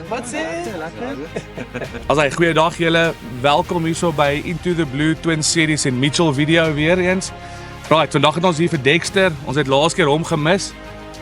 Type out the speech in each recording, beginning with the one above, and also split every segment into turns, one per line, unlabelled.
Wat sê jy?
Asai, goeiedag julle. Welkom hierso by Into the Blue Twin Series en Mitchell video weer eens. Right, vandag het ons hier vir Dexter. Ons het laas keer hom gemis.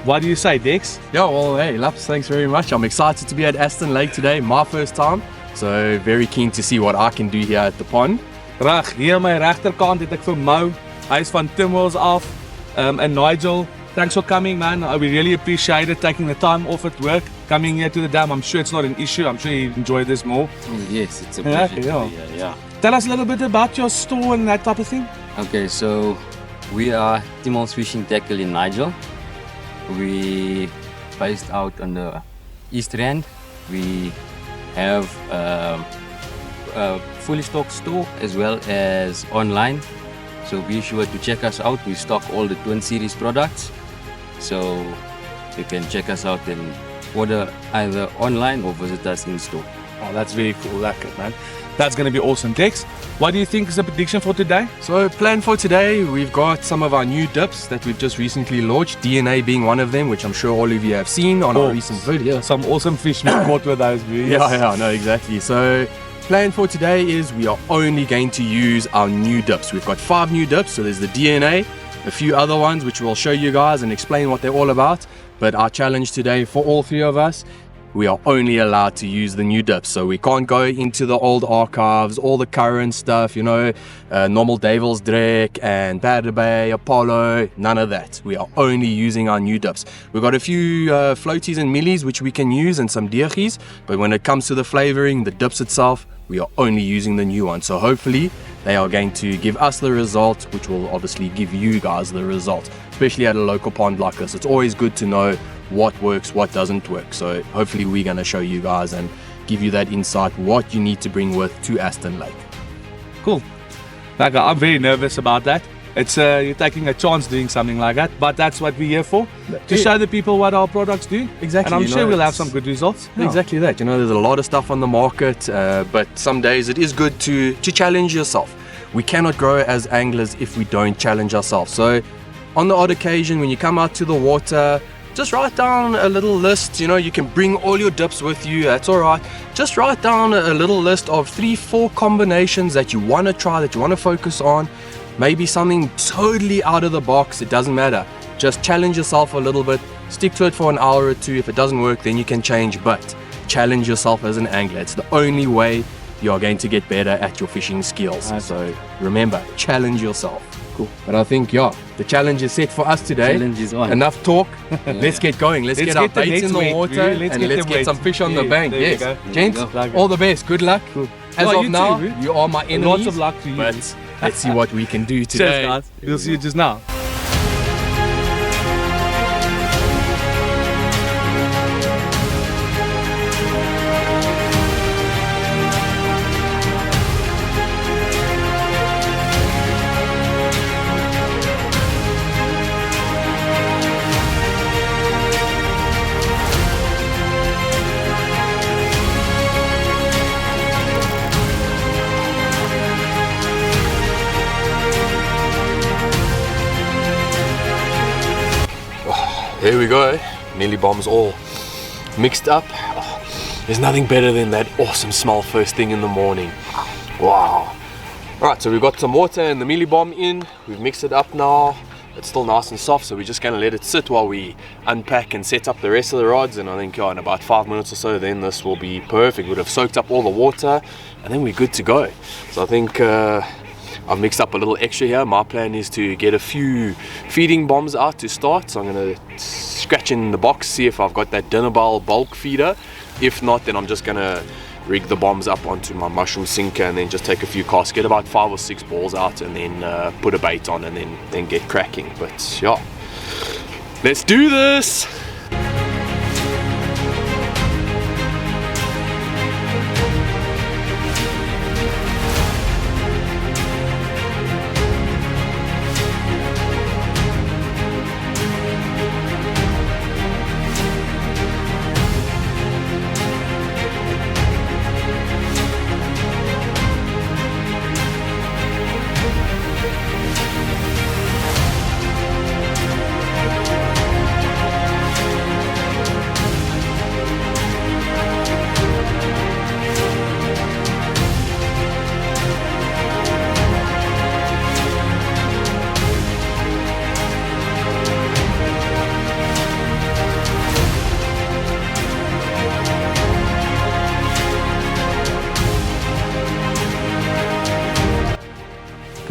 What do you say, Dex?
Yeah, well, hey, Laps, thanks very much. I'm excited to be at Aston Lake today, my first time. So very keen to see what I can do here at the pond.
Reg, hier aan my regterkant het ek vir Mo. Hy's van Timwells af. And Nigel, thanks for coming, man. We really appreciate it, taking the time off at work, coming here to the dam. I'm sure it's not an issue. I'm sure you enjoy this more.
Yes, it's a pleasure. Yeah.
Tell us a little bit about your store and that type of thing.
Okay, so we are Timwells Fishing Tackle in Nigel. We based out on the East Rand. We have a fully stocked store as well as online. So be sure to check us out. We stock all the Twin Series products. So you can check us out and order either online or visit us in store.
Oh, that's very cool, lekker, man. That's going to be awesome. Dex, what do you think is the prediction for today?
So plan for today, we've got some of our new dips that we've just recently launched, DNA being one of them, which I'm sure all of you have seen on our recent videos.
Some awesome fish we caught with those videos.
Yeah, no, exactly. So plan for today is we are only going to use our new dips. We've got 5 new dips, so there's the DNA, a few other ones which we'll show you guys and explain what they're all about. But our challenge today for all 3 of us, we are only allowed to use the new dips. So we can't go into the old archives, all the current stuff, you know, normal Devil's Drake and Paradise Bay, Apollo, none of that. We are only using our new dips. We've got a few floaties and millies which we can use and some deergies, but when it comes to the flavoring, the dips itself, we are only using the new one. So hopefully they are going to give us the result, which will obviously give you guys the result, especially at a local pond like this. It's always good to know what works, what doesn't work. So hopefully we're going to show you guys and give you that insight what you need to bring with to Aston Lake.
Cool. Like, I'm very nervous about that. It's you're taking a chance doing something like that, but that's what we're here for, to show the people what our products do.
Exactly.
And I'm sure we'll have some good results.
Exactly that. You know, there's a lot of stuff on the market, but some days it is good to challenge yourself. We cannot grow as anglers if we don't challenge ourselves. So on the odd occasion when you come out to the water, just write down a little list. You know, you can bring all your dips with you, that's all right. Just write down a little list of 3-4 combinations that you want to try, that you want to focus on. Maybe something totally out of the box, it doesn't matter. Just challenge yourself a little bit, stick to it for an hour or 2. If it doesn't work, then you can change, but challenge yourself as an angler. It's the only way you are going to get better at your fishing skills.
Okay.
So remember, challenge yourself. Cool. But I think, yeah, the challenge is set for us today.
Challenge is on.
Enough talk. Let's get going. Let's get our
the
baits
nets
in the
wet,
water
really.
and let's get some fish on the bank.
There you
Yes.
go.
Gents,
There you
all the best. Good luck.
Cool.
As
Well,
of
you
now,
too,
you are my enemies.
Lots of luck to you.
But let's see what we can do today.
Cheers, guys. We'll see you just now.
Here we go. Mealy bombs all mixed up. Oh, there's nothing better than that awesome smell first thing in the morning. Wow. Alright, so we've got some water and the mealy bomb in. We've mixed it up now. It's still nice and soft, so we're just going to let it sit while we unpack and set up the rest of the rods. And I think in about 5 minutes or so, then this will be perfect. We'd have soaked up all the water and then we're good to go. So I think I've mixed up a little extra here. My plan is to get a few feeding bombs out to start. So I'm going to scratch in the box, see if I've got that dinner bowl bulk feeder. If not, then I'm just going to rig the bombs up onto my mushroom sinker and then just take a few casts, get about 5 or 6 balls out and then put a bait on and then get cracking. But yeah, let's do this.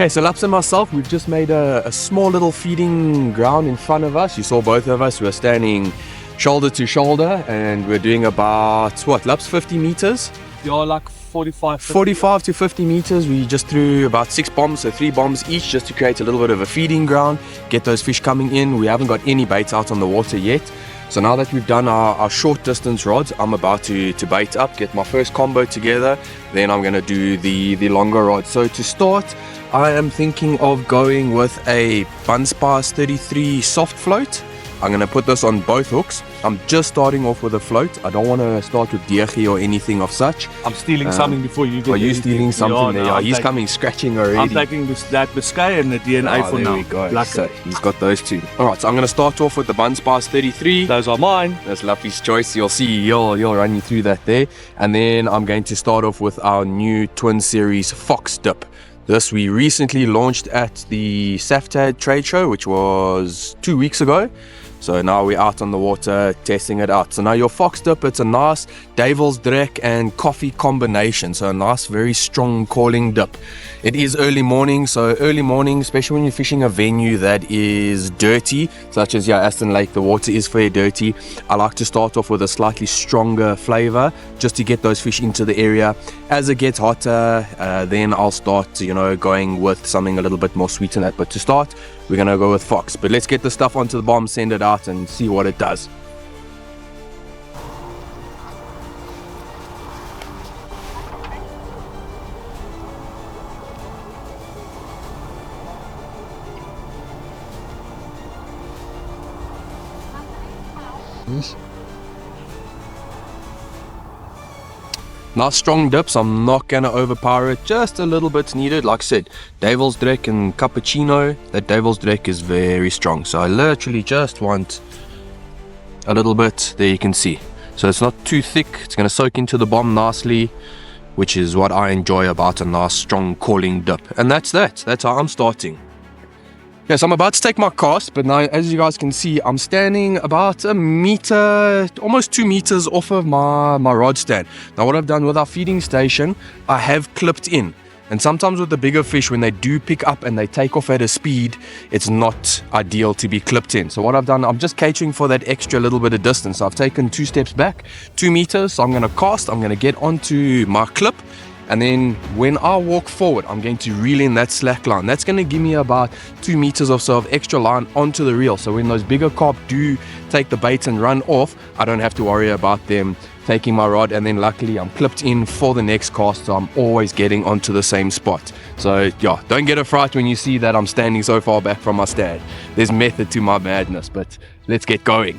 Okay, so Laps and myself, we've just made a small little feeding ground in front of us. You saw both of us, we were standing shoulder to shoulder, and we're doing about, what, Laps, 50 meters?
Yeah, like 45.
45 to 50 meters. We just threw about 6 bombs, so 3 bombs each, just to create a little bit of a feeding ground, get those fish coming in. We haven't got any baits out on the water yet. So now that we've done our short distance rods, I'm about to bait up, get my first combo together, then I'm going to do the longer rod. So to start, I am thinking of going with a Bunspice 33 soft float. I'm going to put this on both hooks. I'm just starting off with a float. I don't want to start with DG or anything of such.
I'm stealing something before you get.
Are you stealing something there?
No,
He's coming scratching already.
I'm taking that Biscay and the DNA for
there
now.
we go.
Black.
So he's got those two. Alright, so I'm going to start off with the Bunspice 33.
Those are mine.
That's Lappy's choice. You'll see, he'll run you through that there. And then I'm going to start off with our new Twin Series Fox Dip. This we recently launched at the SAFTAD trade show, which was 2 weeks ago. So now we're out on the water testing it out. So now your Fox Dip, it's a nice Devil's Drek and coffee combination. So a nice, very strong calling dip. It is early morning, so early morning, especially when you're fishing a venue that is dirty, such as Aston Lake, the water is fairly dirty. I like to start off with a slightly stronger flavor just to get those fish into the area. As it gets hotter, then I'll start, going with something a little bit more sweet than that. But to start, we're gonna go with Fox. But let's get the stuff onto the bomb, send it out, and see what it does. Nice strong dips. I'm not gonna overpower it, just a little bit needed. Like I said, Devil's Drek and Cappuccino, that Devil's Drek is very strong, so I literally just want a little bit. There you can see, so it's not too thick, it's gonna soak into the bomb nicely, which is what I enjoy about a nice strong calling dip. And that's how I'm starting. Okay, so I'm about to take my cast, but now as you guys can see, I'm standing about a meter, almost 2 meters off of my rod stand. Now what I've done with our feeding station, I have clipped in. And sometimes with the bigger fish, when they do pick up and they take off at a speed, it's not ideal to be clipped in. So what I've done, I'm just catering for that extra little bit of distance. So I've taken 2 steps back, 2 meters. So I'm going to cast, I'm going to get onto my clip. And then when I walk forward, I'm going to reel in that slack line. That's going to give me about 2 meters or so of extra line onto the reel. So when those bigger carp do take the bait and run off, I don't have to worry about them taking my rod. And then luckily I'm clipped in for the next cast, so I'm always getting onto the same spot. So yeah, don't get a fright when you see that I'm standing so far back from my stand. There's method to my madness, but let's get going.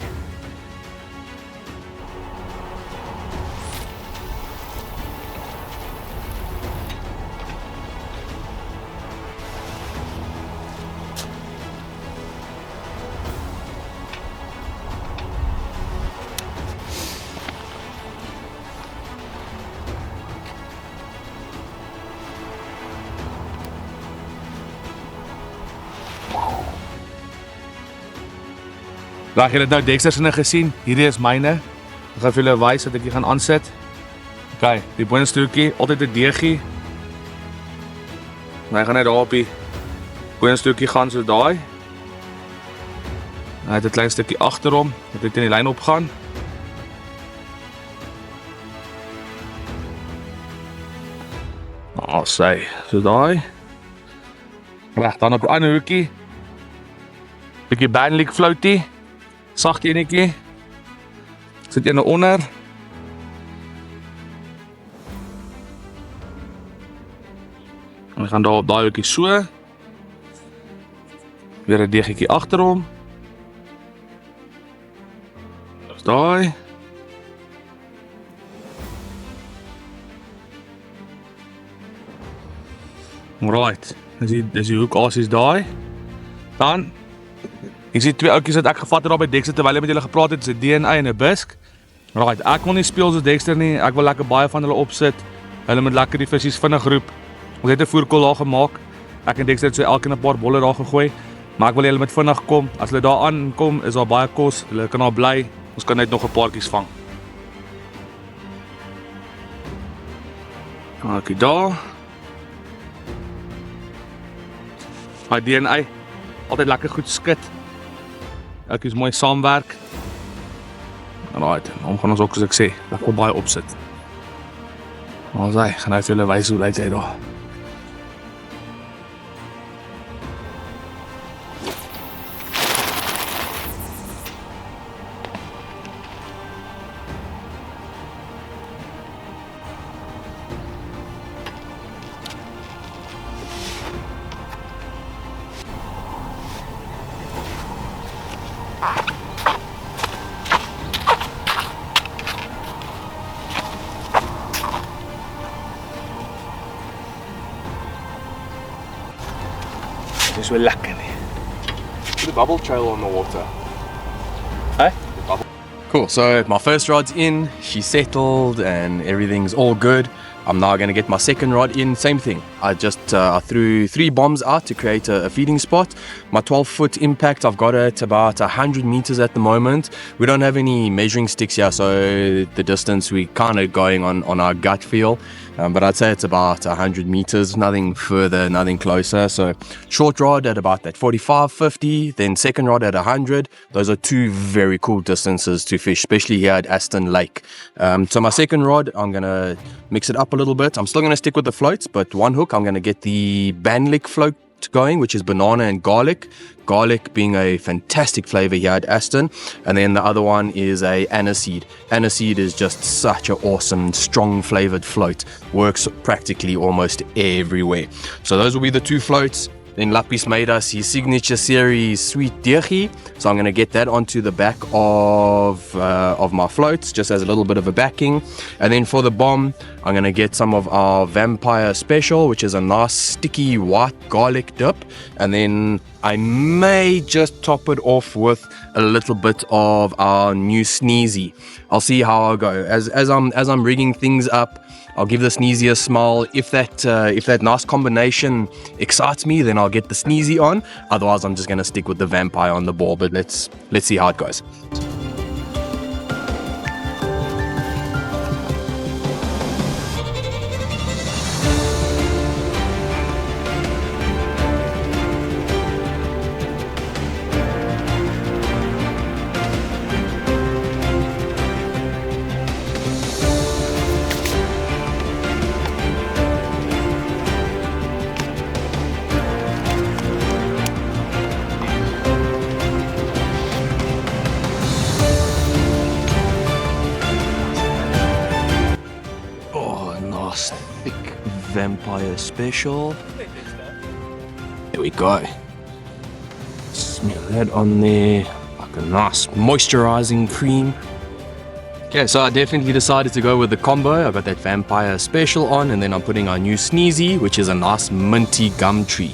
Laat jy dit nou Dexter se gesien? Hierdie is myne. Ek gaan vir julle wys dat ek hier gaan aansit. Okay, die boonstoeltjie, altyd 'n DG. Hy gaan net daar op die boonstoeltjie gaan so daai. Hy het 'n klein stukkie agter hom, dat hy teen die lyn opgaan. Sê, so daai. Reg, dan op die ander hoekie. Bietjie bandlik floutie. Sagte enetjie. Sit jy nou onder. En gaan daar op daai hoekie so. Weer 'n degetjie agter hom. Dis daai. Right. Dis die hoek asies daai. Dan ek sien 2 oudjies wat ek gevat het daar by Dexter terwyl hy met julle gepraat het, dis 'n DNA en 'n busk. Right, ek wil nie speel soos Dexter nie. Ek wil lekker baie van hulle opsit. Hulle moet lekker die visies vinnig roep. Ons het 'n voerkol daar gemaak. Ek en Dexter het so elkeen 'n paar bolle daar gegooi. Maar ek wil hulle met vinnig kom. As hulle daar aankom, is daar baie kos. Hulle kan daar bly. Ons kan net nog 'n paartjies vang. Okay, daar. My DNA, altyd lekker goed skit. Ek is mooi saamwerk. Alright, dan gaan ons ook, soos ek sê, lekker baie opsit. Ons gaan nou vir julle wys hoe lyk hy daar. Dis wel lekker nie.
Put a bubble trail on the water.
Hey?
Cool, so my first rod's in, she's settled and everything's all good. I'm now going to get my second rod in, same thing. I just I threw 3 bombs out to create a feeding spot. My 12-foot impact, I've got it about 100 meters at the moment. We don't have any measuring sticks here, so the distance we kind of going on our gut feel. But I'd say it's about 100 meters, nothing further, nothing closer. So short rod at about that 45, 50, then second rod at 100. Those are 2 very cool distances to fish, especially here at Aston Lake. So my second rod, I'm going to mix it up a little bit. I'm still going to stick with the floats, but one hook, I'm going to get the banlick float going, which is banana and garlic. Garlic being a fantastic flavor here at Aston. And then the other one is a aniseed. Aniseed is just such an awesome, strong flavored float. Works practically almost everywhere. So those will be the 2 floats. Then Lappies made us his signature series sweet deergie, so I'm going to get that onto the back of my floats, just as a little bit of a backing. And then for the bomb, I'm going to get some of our Vampire Special, which is a nice sticky white garlic dip. And then I may just top it off with a little bit of our new sneezy. I'll see how I go. As I'm rigging things up, I'll give the sneezy a smell. If that nice combination excites me, then I'll get the sneezy on. Otherwise, I'm just gonna stick with the Vampire on the ball. But let's see how it goes. Thick Vampire Special. There we go. Smear that on there like a nice moisturizing cream. Okay, so I definitely decided to go with the combo. I got that Vampire Special on, and then I'm putting our new sneezy, which is a nice minty gum tree.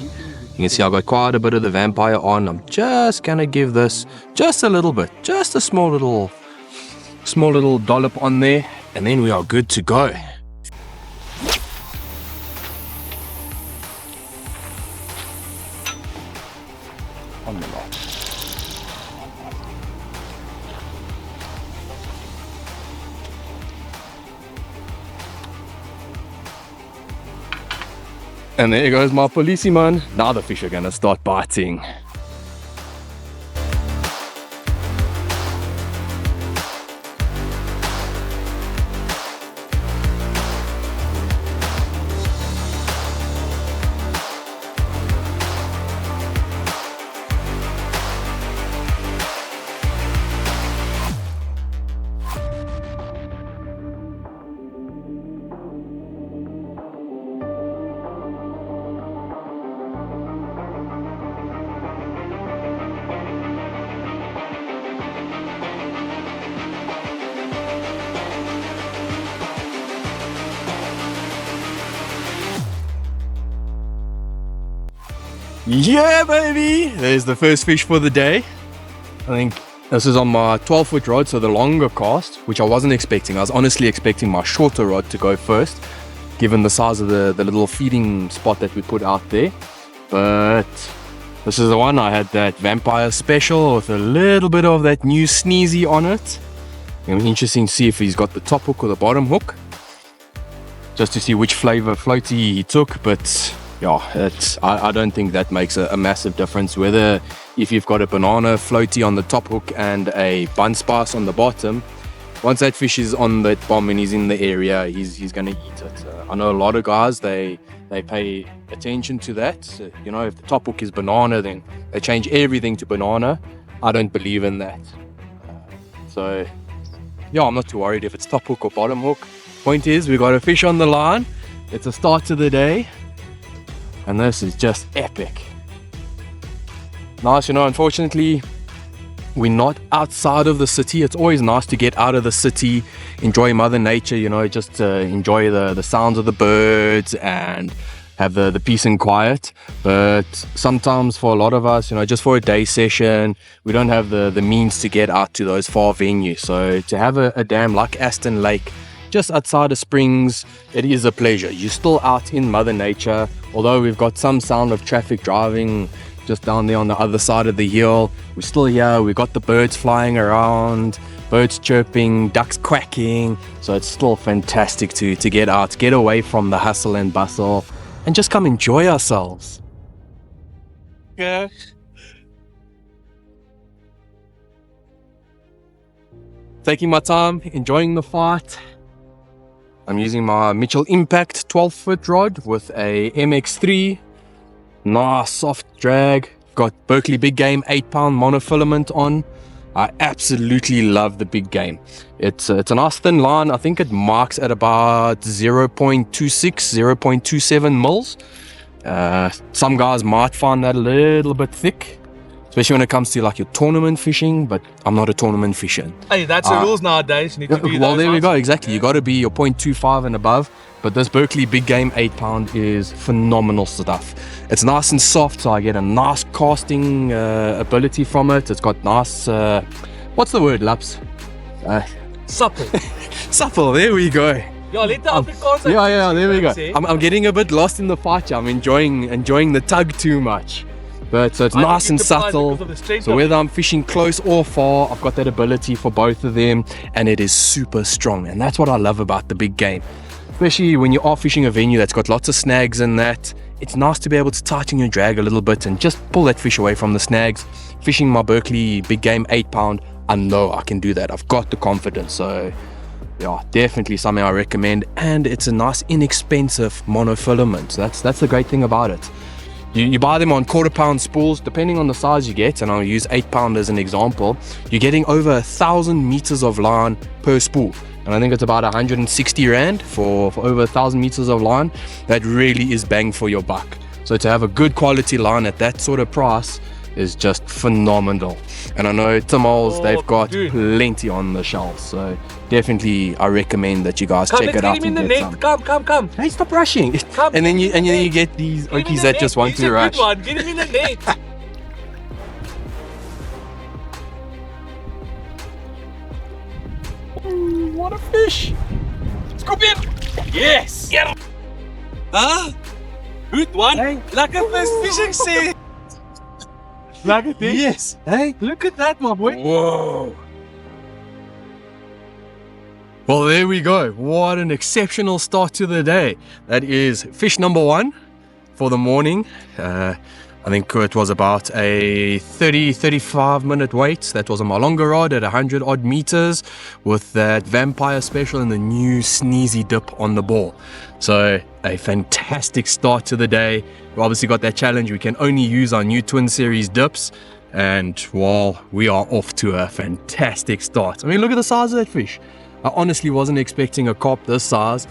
You can see I got quite a bit of the Vampire on. I'm just gonna give this just a little bit, just a small little dollop on there, and then we are good to go. On the lot. And there goes my policeman. Now the fish are gonna start biting. Yeah, baby! There's the first fish for the day. I think this is on my 12-foot rod, so the longer cast, which I wasn't expecting. I was honestly expecting my shorter rod to go first, given the size of the little feeding spot that we put out there. But this is the one. I had that Vampire Special with a little bit of that new sneezy on it. It'll be interesting to see if he's got the top hook or the bottom hook, just to see which flavor floaty he took. But I don't think that makes a massive difference whether if you've got a banana floaty on the top hook and a bun spice on the bottom. Once that fish is on that bomb and he's in the area, he's going to eat it. I know a lot of guys, they pay attention to that. So, you know, if the top hook is banana, then they change everything to banana. I don't believe in that. So yeah, I'm not too worried if it's top hook or bottom hook. Point is, we got a fish on the line. It's a start to the day, and this is just epic. Nice, you know, unfortunately we're not outside of the city. It's always nice to get out of the city, enjoy Mother Nature, you know, just enjoy the sounds of the birds and have the peace and quiet. But sometimes for a lot of us, you know, just for a day session, we don't have the means to get out to those far venues. So to have a dam like Aston Lake just outside of Springs, it is a pleasure. You're still out in Mother Nature, although we've got some sound of traffic driving just down there on the other side of the hill. We're still here. We got the birds flying around, birds chirping, ducks quacking. So it's still fantastic to get out, get away from the hustle and bustle, and just come enjoy ourselves.
Yeah.
Taking my time, enjoying the fight. I'm using my Mitchell Impact 12-foot rod with a MX3. Nice soft drag. Got Berkeley Big Game 8-pound monofilament on. I absolutely love the big game. It's a nice thin line. I think it marks at about 0.26, 0.27 mils. Some guys might find that a little bit thick, especially when it comes to like your tournament fishing, but I'm not a tournament fisher.
Hey, that's the rules nowadays. You need to be
well, there we
ones.
go, exactly. You got to be your 0.25 and above. But this Berkeley Big Game 8-pound is phenomenal stuff. It's nice and soft, so I get a nice casting ability from it. It's got nice, what's the word, Laps?
Supple.
Supple, there we go.
Yeah, let the Afrikaans.
Yeah, there we go. I'm getting a bit lost in the fight. I'm enjoying the tug too much. But so it's nice and subtle. So whether I'm fishing close or far, I've got that ability for both of them, and it is super strong. And that's what I love about the big game. Especially when you are fishing a venue that's got lots of snags in that, it's nice to be able to tighten your drag a little bit and just pull that fish away from the snags. Fishing my Berkeley Big Game 8-pound, I know I can do that. I've got the confidence. So yeah, definitely something I recommend. And it's a nice inexpensive monofilament. That's the great thing about it. You buy them on quarter-pound spools, depending on the size you get, and I'll use 8-pound as an example. You're getting over 1,000 meters of line per spool. And I think it's about 160 Rand for over 1,000 meters of line. That really is bang for your buck. So to have a good quality line at that sort of price is just phenomenal. And I know Timol's, they've got plenty on the shelves. So definitely I recommend that you guys check it out.
Get him in the net. Come.
Hey, stop rushing.
Come,
and then you get these okies that just want to rush.
Get him in the net.
What a fish! Scoop in! Yes!
Get him! Huh? Good one. Hey. Lekker vis fishing sea. Lekker thing.
Yes! Hey!
Look at that, my boy.
Whoa! Well, there we go. What an exceptional start to the day. That is fish number 1 for the morning. I think it was about a 30-35 minute wait. That was on my longer rod at 100 odd meters with that vampire special and the new sneezy dip on the ball. So a fantastic start to the day. We obviously got that challenge. We can only use our new twin series dips, and well, we are off to a fantastic start. I mean, look at the size of that fish. I honestly wasn't expecting a carp this size,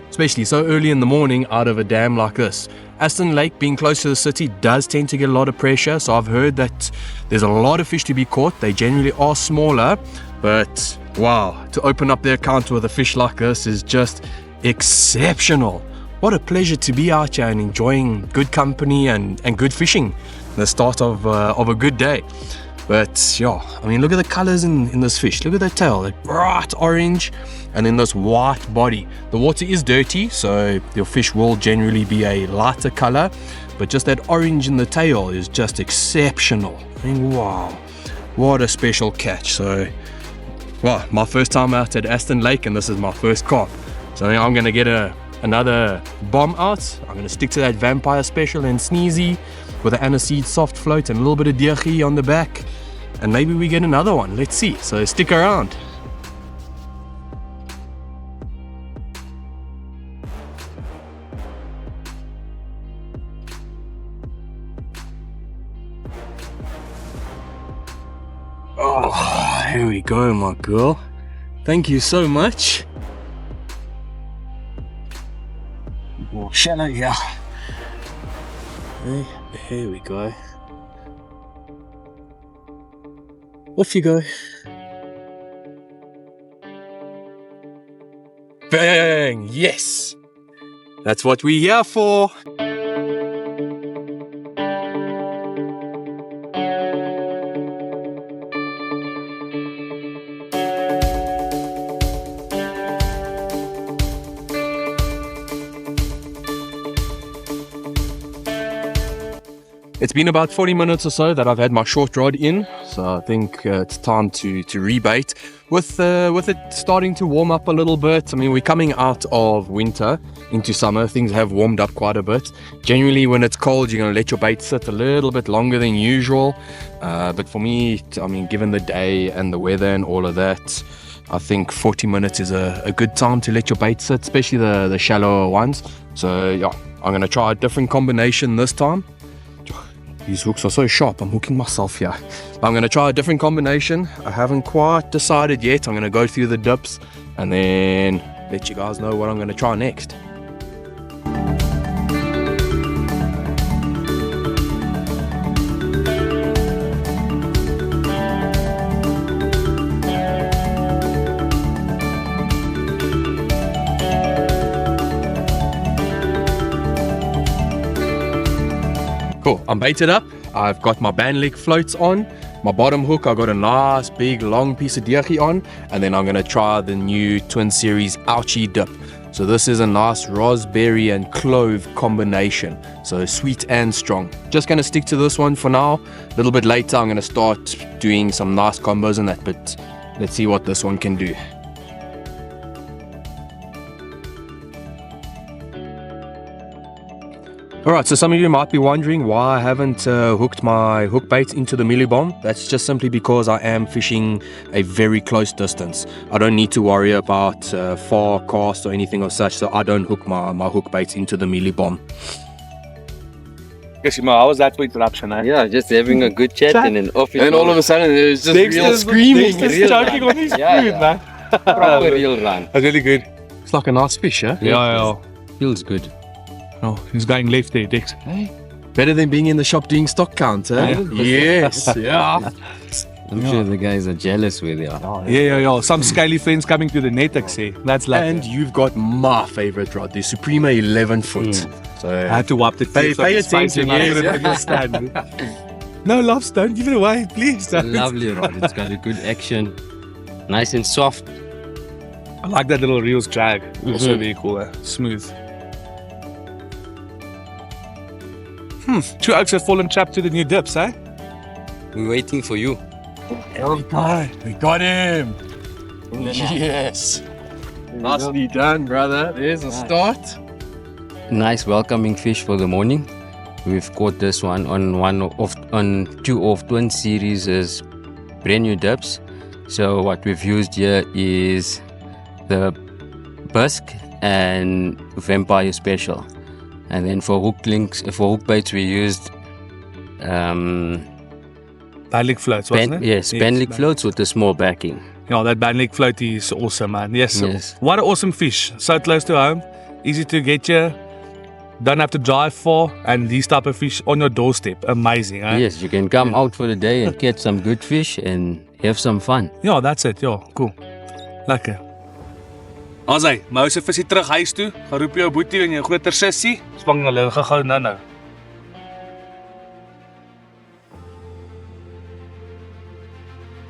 especially so early in the morning out of a dam like this. Aston Lake, being close to the city, does tend to get a lot of pressure, so I've heard that there's a lot of fish to be caught. They generally are smaller, but wow, to open up their account with a fish like this is just exceptional. What a pleasure to be out here and enjoying good company and good fishing, the start of a good day. But yeah, I mean, look at the colors in this fish. Look at that tail, that bright orange, and then this white body. The water is dirty, so your fish will generally be a lighter color, but just that orange in the tail is just exceptional. I mean, wow, what a special catch. So, well, my first time out at Aston Lake, and this is my first carp. So I think I'm gonna get a another bomb out. I'm gonna stick to that vampire special and sneezy with an aniseed soft float and a little bit of diergie on the back, and maybe we get another one. Let's see, so stick around. Oh, here we go, my girl. Thank you so much. More shallow, yeah. Here we go. Off you go. Bang! Yes! That's what we're here for. It's been about 40 minutes or so that I've had my short rod in, so I think it's time to rebait. With it starting to warm up a little bit, I mean, we're coming out of winter into summer, things have warmed up quite a bit. Generally, when it's cold, you're going to let your bait sit a little bit longer than usual, but for me, I mean, given the day and the weather and all of that, I think 40 minutes is a good time to let your bait sit, especially the shallower ones. So yeah, I'm going to try a different combination this time. These hooks are so sharp, I'm hooking myself here. I'm going to try a different combination. I haven't quite decided yet. I'm going to go through the dips and then let you guys know what I'm going to try next. Cool, I'm baited up. I've got my band leg floats on. My bottom hook, I got a nice big long piece of diergie on, and then I'm gonna try the new Twin Series Ouchie dip. So this is a nice raspberry and clove combination, so sweet and strong. Just gonna stick to this one for now. A little bit later I'm gonna start doing some nice combos and that, but let's see what this one can do. Alright, so some of you might be wondering why I haven't hooked my hook bait into the mealie bomb. That's just simply because I am fishing a very close distance. I don't need to worry about far cast or anything of such, so I don't hook my hook baits into the mealie bomb.
How was that for interruption? Eh?
Yeah, just having a good chat and then off it
And all of a sudden it was just real screaming.
Dexter's choking on his food, man.
Proper real run.
That's really good.
It's like a nice fish, huh?
Yeah.
Feels good.
Oh, he's going left there, Dex.
Hey, better than being in the shop doing stock count, eh? Yes, yeah.
I'm sure the guys are jealous with you.
Yeah. Some scaly friends coming to the net, I say. That's like.
And you've got my favorite rod, the Suprema 11 foot. So
I had to wipe the
pay attention,
No, loves, don't give it away, please.
Lovely rod. It's got a good action. Nice and soft.
I like that little reels drag. Also very cool, smooth. 2 oaks have fallen trapped to the new dips, eh?
We're waiting for you.
We got him. Yes. Nicely done, brother. There's a start.
Nice welcoming fish for the morning. We've caught this one on 2 of Twin Series as brand new dips. So what we've used here is the Bisque and Vampire Special. And then for hook baits we used
Bandlik floats, wasn't it?
Yes, bandlik floats with a small backing.
Yeah, that bandlik float is awesome, man. Yes. What an awesome fish. So close to home, easy to get here, don't have to drive far, and these type of fish on your doorstep. Amazing, eh?
Yes, you can come out for the day and catch some good fish and have some fun.
Ja, that's it. Ja, cool. Lekker. As hy, maar se visie terug huis toe, gaan roep jou boetie en jou groter sussie, spang hulle gou nou.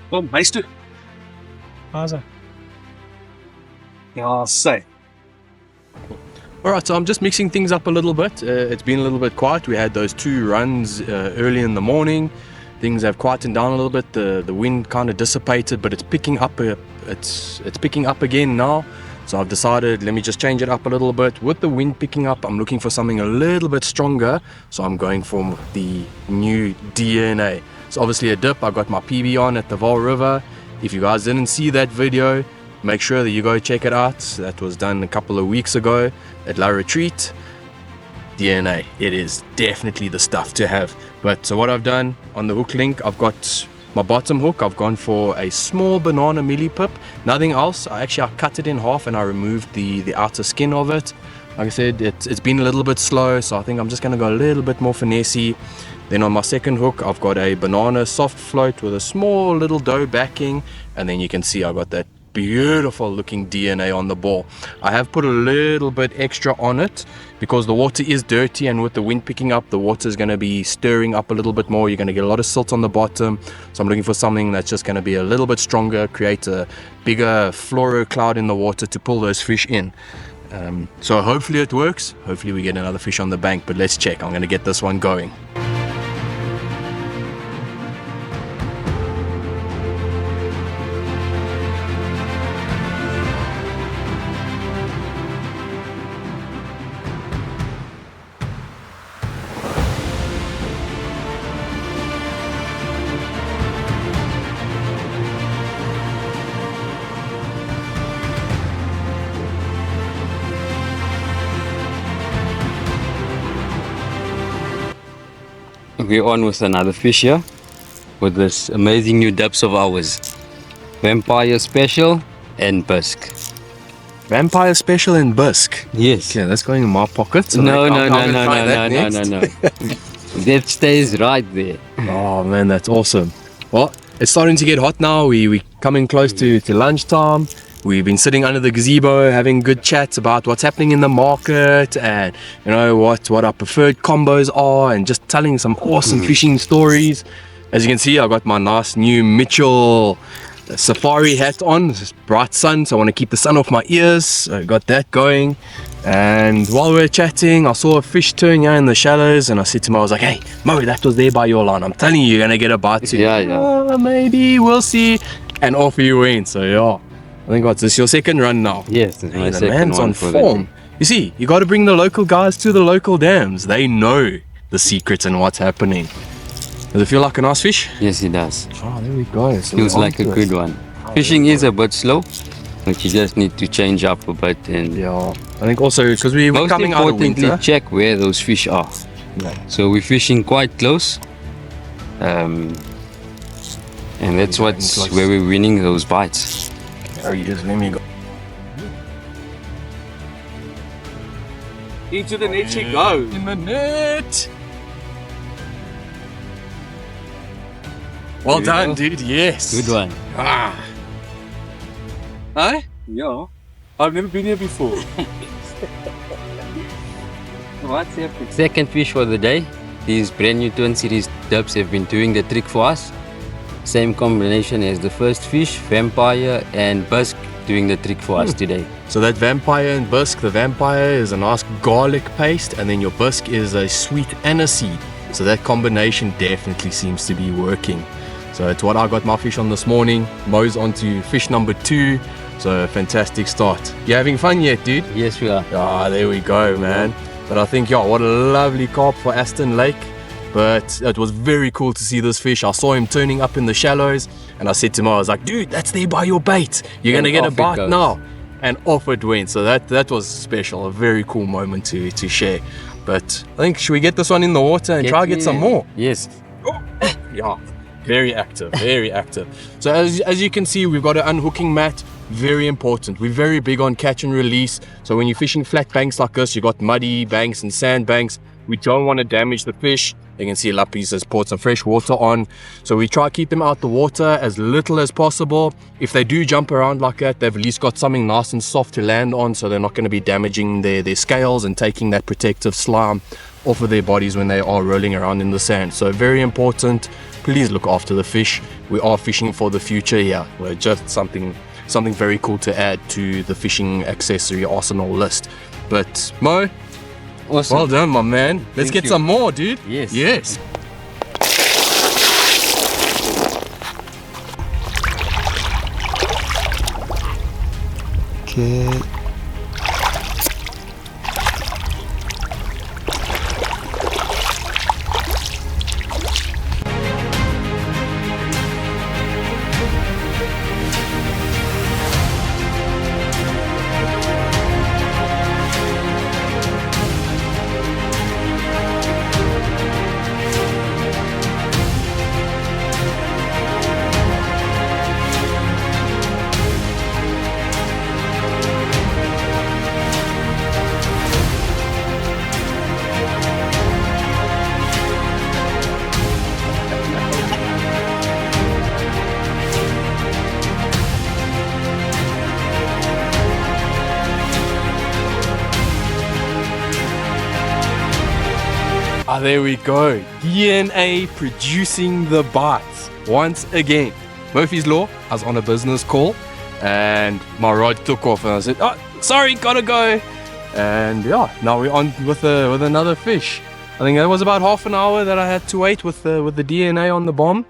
Kom, huis toe. As hy. Ja, sê.
Alright, so I'm just mixing things up a little bit. It's been a little bit quiet. We had those 2 runs early in the morning. Things have quietened down a little bit. The wind kind of dissipated, but it's picking up. It's picking up again now. So I've decided, let me just change it up a little bit. With the wind picking up, I'm looking for something a little bit stronger. So I'm going for the new DNA. So obviously a dip, I got my PB on at the Vaal River. If you guys didn't see that video, make sure that you go check it out. That was done a couple of weeks ago at La Retreat. DNA, it is definitely the stuff to have. But so what I've done on the hook link, I've got my bottom hook, I've gone for a small banana millipip, nothing else. I cut it in half and I removed the outer skin of it. Like I said, it's been a little bit slow, so I think I'm just going to go a little bit more finessey. Then on my second hook, I've got a banana soft float with a small little dough backing, and then you can see I got that beautiful looking DNA on the ball. I have put a little bit extra on it because the water is dirty, and with the wind picking up, the water is going to be stirring up a little bit more. You're going to get a lot of silt on the bottom, so I'm looking for something that's just going to be a little bit stronger, create a bigger fluoro cloud in the water to pull those fish in. So hopefully it works. Hopefully we get another fish on the bank, but let's check. I'm going to get this one going.
We're on with another fish here with this amazing new depths of ours. Vampire Special and Busk.
Vampire Special and Busk.
Yes.
Okay, that's going in my pocket. So
No.
I'm gonna try that next.
That stays right there.
Oh man, that's awesome. Well, it's starting to get hot now. We're coming close to lunchtime. We've been sitting under the gazebo having good chats about what's happening in the market, and you know what our preferred combos are, and just telling some awesome fishing stories. As you can see, I got my nice new Mitchell safari hat on. It's bright sun, so I want to keep the sun off my ears. So I got that going. And while we were chatting, I saw a fish turn here in the shallows, and I said to Mo, I was like, hey Mo, that was there by your line. I'm telling you, you're gonna get a bite soon.
Yeah.
Maybe we'll see. And off he went. So yeah, I think what's this, your second run now?
Yes, it's my
The
second
man's
one
on
for
form. You see, you got to bring the local guys to the local dams. They know the secrets and what's happening. Does it feel like a nice fish?
Yes, it does.
Oh, there we go. So
Feels
we're
like a
onto
good
it.
one. Fishing is a bit slow, but you just need to change up a bit. And
Yeah, I think also because we're
most
coming out of
importantly,
winter.
check where those fish are.
Yeah.
So we're fishing quite close, and that's
Going
what's
close.
where we're winning those bites.
Oh, yes, let me go.
Into the net she goes.
In the net. Well
There you
done,
go.
dude. Yes.
Good one.
Ah.
Huh? Yeah. I've never been here before.
What's happening? Second fish for the day. These brand new Twin Series dubs have been doing the trick for us. Same combination as the first fish, Vampire and Busk, doing the trick for us today.
So that Vampire and Busk, the Vampire is a nice garlic paste, and then your Busk is a sweet aniseed. So that combination definitely seems to be working. So it's what I got my fish on this morning. Mo's on to fish number 2. So a fantastic start. You having fun yet, dude?
Yes, we are.
Ah, there we go, man. But I think, yeah, what a lovely carp for Aston Lake. But it was very cool to see this fish. I saw him turning up in the shallows, and I said to Mo, I was like, dude, that's there by your bait. You're
And
gonna get a
off it
bite
goes.
now. And off it went. So that was special, a very cool moment to share. But I think, should we get this one in the water and try get some more?
Yes.
Yeah, very active, very active. So as you can see, we've got an unhooking mat. Very important. We're very big on catch and release. So when you're fishing flat banks like this, you got muddy banks and sand banks. We don't want to damage the fish. You can see Lappies has poured some fresh water on. So we try to keep them out the water as little as possible. If they do jump around like that, they've at least got something nice and soft to land on, so they're not going to be damaging their scales and taking that protective slime off of their bodies when they are rolling around in the sand. So very important. Please look after the fish. We are fishing for the future here. We're just something very cool to add to the fishing accessory arsenal list. But Mo,
Awesome.
well done, my man. Let's
Thank
get
you.
some more, dude.
Yes.
Yes. Okay. there we go. DNA producing the bites once again. Murphy's Law, I was on a business call and my rod took off and I said, oh, sorry, gotta go. And yeah, now we're on with another fish. I think that was about half an hour that I had to wait with the DNA on the bomb.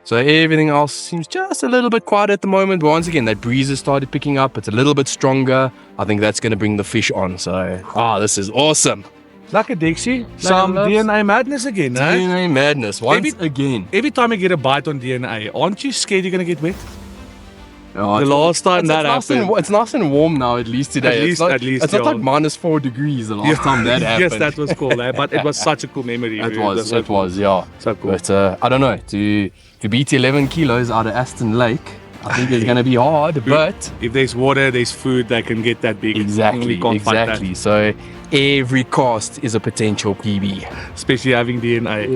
So everything else seems just a little bit quiet at the moment. But once again, that breeze has started picking up. It's a little bit stronger. I think that's going to bring the fish on. So, this is awesome.
Like a Dixie, some DNA madness again, eh?
DNA madness, once again.
Every time you get a bite on DNA, aren't you scared you're going to get wet?
Oh,
the last time that happened.
It's nice and warm now, at least today. It's not like -4 degrees the last time that happened.
Yes, that was cool, eh? But it was such a cool memory.
It was, yeah.
So cool.
But I don't know, to beat 11 kilos out of Aston Lake, I think it's going to be hard, but...
If there's water, there's food that can get that big.
Exactly. So every cast is a potential PB.
Especially having DNA.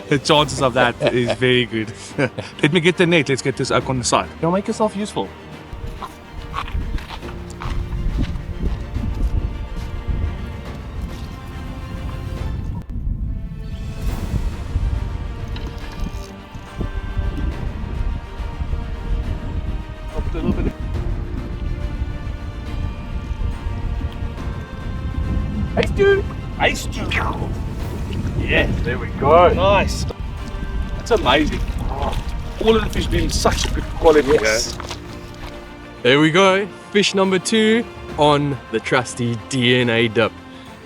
The
chances of that is very good. Let me get the net. Let's get this out on the side.
You'll make yourself useful.
A little bit. Ice stew.
Yes, there we go.
Nice. That's amazing. All of the fish being such a good quality.
Yes. There we go. Fish number 2 on the trusty DNA dip.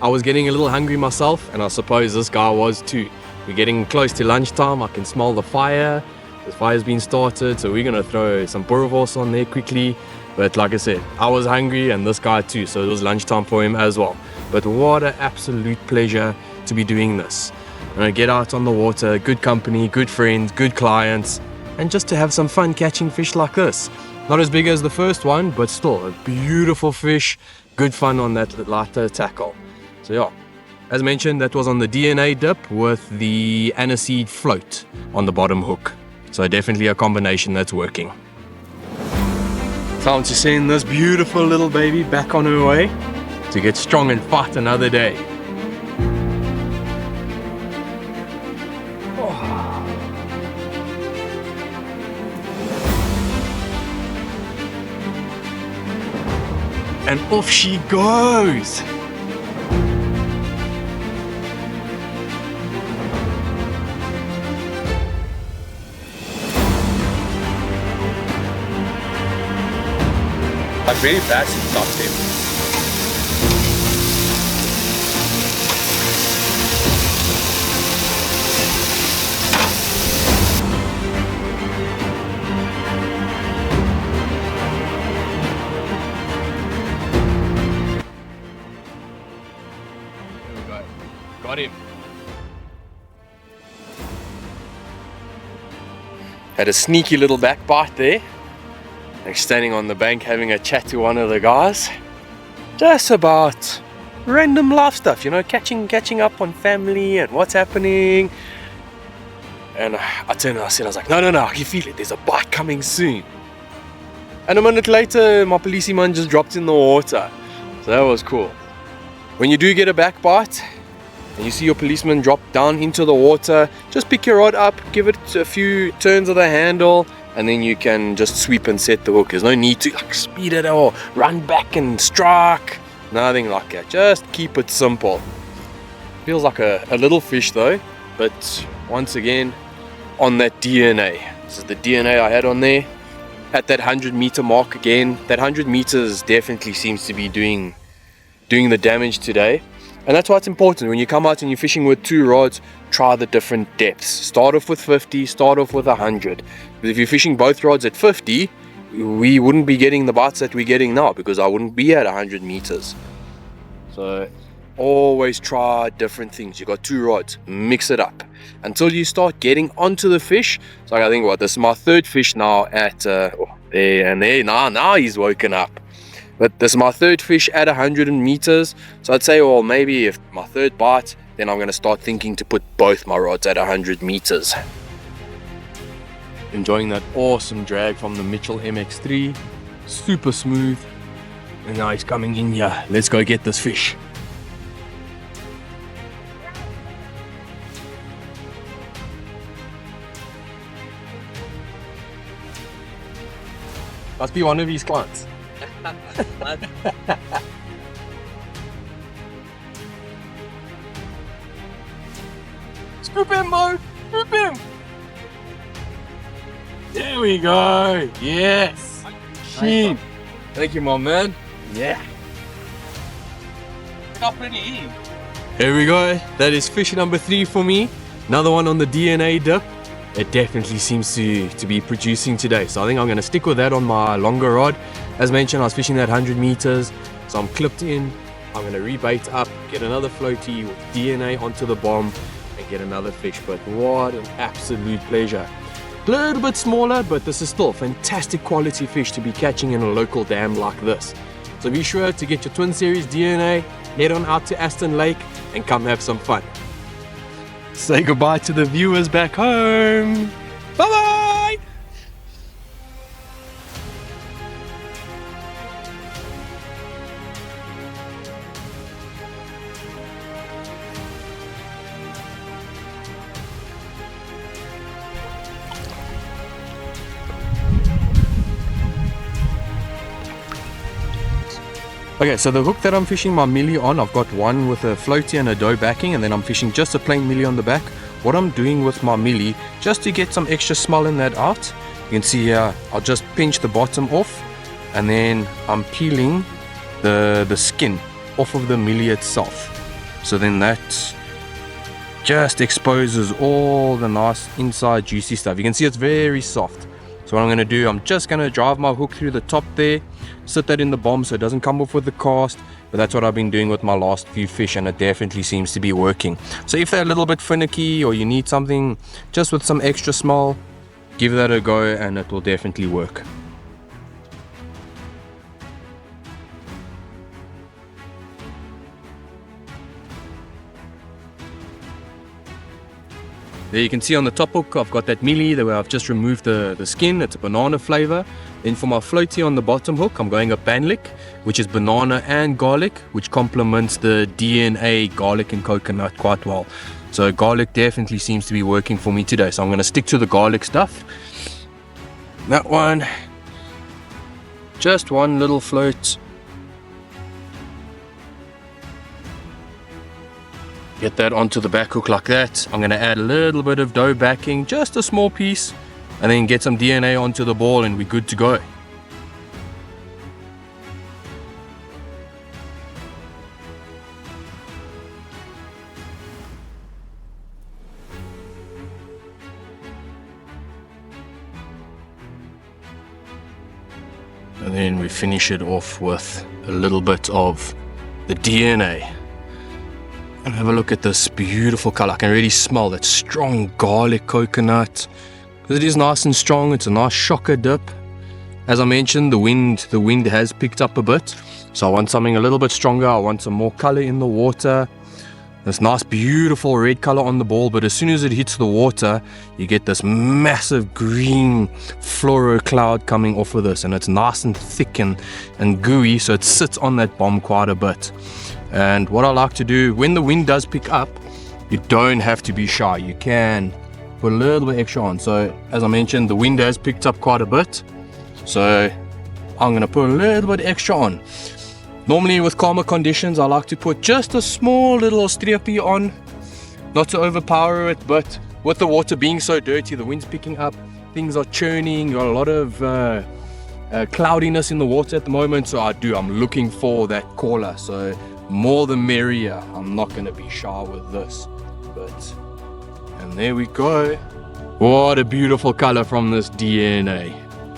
I was getting a little hungry myself, and I suppose this guy was too. We're getting close to lunchtime. I can smell the fire. The fire's been started, so we're gonna throw some boerewors on there quickly. But like I said, I was hungry and this guy too, so it was lunchtime for him as well. But what an absolute pleasure to be doing this. I'm gonna get out on the water, good company, good friends, good clients, and just to have some fun catching fish like this. Not as big as the first one, but still a beautiful fish, good fun on that lighter tackle. So yeah, as mentioned, that was on the DNA dip with the aniseed float on the bottom hook. So definitely a combination that's working. Time to send this beautiful little baby back on her way to get strong and fight another day. And off she goes.
I'm really bad to stop him.
There we go. Got him. Had a sneaky little back bite there. Like standing on the bank having a chat to one of the guys. Just about random life stuff, you know, catching up on family and what's happening. And I turned and I said, I was like, no, I can feel it, there's a bite coming soon. And a minute later, my policeman just dropped in the water. So that was cool. When you do get a back bite, and you see your policeman drop down into the water, just pick your rod up, give it a few turns of the handle, and then you can just sweep and set the hook. There's no need to like speed it or run back and strike. Nothing like that. Just keep it simple. Feels like a little fish though, but once again, on that DNA. This is the DNA I had on there. At that 100-meter mark again. That 100 meters definitely seems to be doing the damage today. And that's why it's important when you come out and you're fishing with 2 rods, try the different depths. Start off with 50, start off with 100. But if you're fishing both rods at 50, we wouldn't be getting the bites that we're getting now because I wouldn't be at 100 meters. So always try different things. You got 2 rods, mix it up until you start getting onto the fish. So I think this is my 3rd fish now at there. Now he's woken up. But this is my 3rd fish at 100 meters. So I'd say, well, maybe if my 3rd bite, then I'm going to start thinking to put both my rods at 100 meters. Enjoying that awesome drag from the Mitchell MX3. Super smooth. And now he's coming in here. Let's go get this fish. Must be one of his clients. Scoop him, Mo! Scoop him! There we go! Yes! Sheep! Thank you, my man. Yeah.
How pretty he is.
Here we go. That is fish number 3 for me. Another one on the DNA dip. It definitely seems to be producing today. So I think I'm going to stick with that on my longer rod. As mentioned, I was fishing that 100 meters. So I'm clipped in. I'm going to rebait up, get another floaty with DNA onto the bomb and get another fish. But what an absolute pleasure. A little bit smaller, but this is still fantastic quality fish to be catching in a local dam like this. So be sure to get your Twin Series DNA, head on out to Aston Lake and come have some fun. Say goodbye to the viewers back home. Bye bye. Okay, so the hook that I'm fishing my millie on, I've got one with a floaty and a dough backing, and then I'm fishing just a plain millie on the back. What I'm doing with my millie, just to get some extra smell in that out, you can see here, I'll just pinch the bottom off, and then I'm peeling the skin off of the millie itself. So then that just exposes all the nice inside juicy stuff. You can see it's very soft. So what I'm going to do, I'm just going to drive my hook through the top there, sit that in the bomb so it doesn't come off with the cast. But that's what I've been doing with my last few fish, and it definitely seems to be working. So if they're a little bit finicky or you need something just with some extra smell, give that a go and it will definitely work. There you can see on the top hook I've got that mealy where I've just removed the skin. It's a banana flavor. Then for my floaty on the bottom hook, I'm going a banlick, which is banana and garlic, which complements the DNA garlic and coconut quite well. So garlic definitely seems to be working for me today. So I'm going to stick to the garlic stuff. That one, just one little float. Get that onto the back hook like that. I'm going to add a little bit of dough backing, just a small piece, and then get some DNA onto the ball and we're good to go. And then we finish it off with a little bit of the DNA. And have a look at this beautiful color. I can really smell that strong garlic coconut. It is nice and strong. It's a nice shocker dip. As I mentioned, the wind has picked up a bit. So I want something a little bit stronger. I want some more color in the water. This nice beautiful red color on the ball, but as soon as it hits the water, you get this massive green fluoro cloud coming off of this, and it's nice and thick and gooey, so it sits on that bomb quite a bit. And what I like to do, when the wind does pick up, you don't have to be shy. You can put a little bit extra on. So as I mentioned, the wind has picked up quite a bit, so I'm going to put a little bit extra on. Normally with calmer conditions, I like to put just a small little streepie on, not to overpower it, but with the water being so dirty, the wind's picking up, things are churning, got a lot of cloudiness in the water at the moment, so I'm looking for that caller. So more the merrier. I'm not going to be shy with this. And there we go. What a beautiful color from this DNA.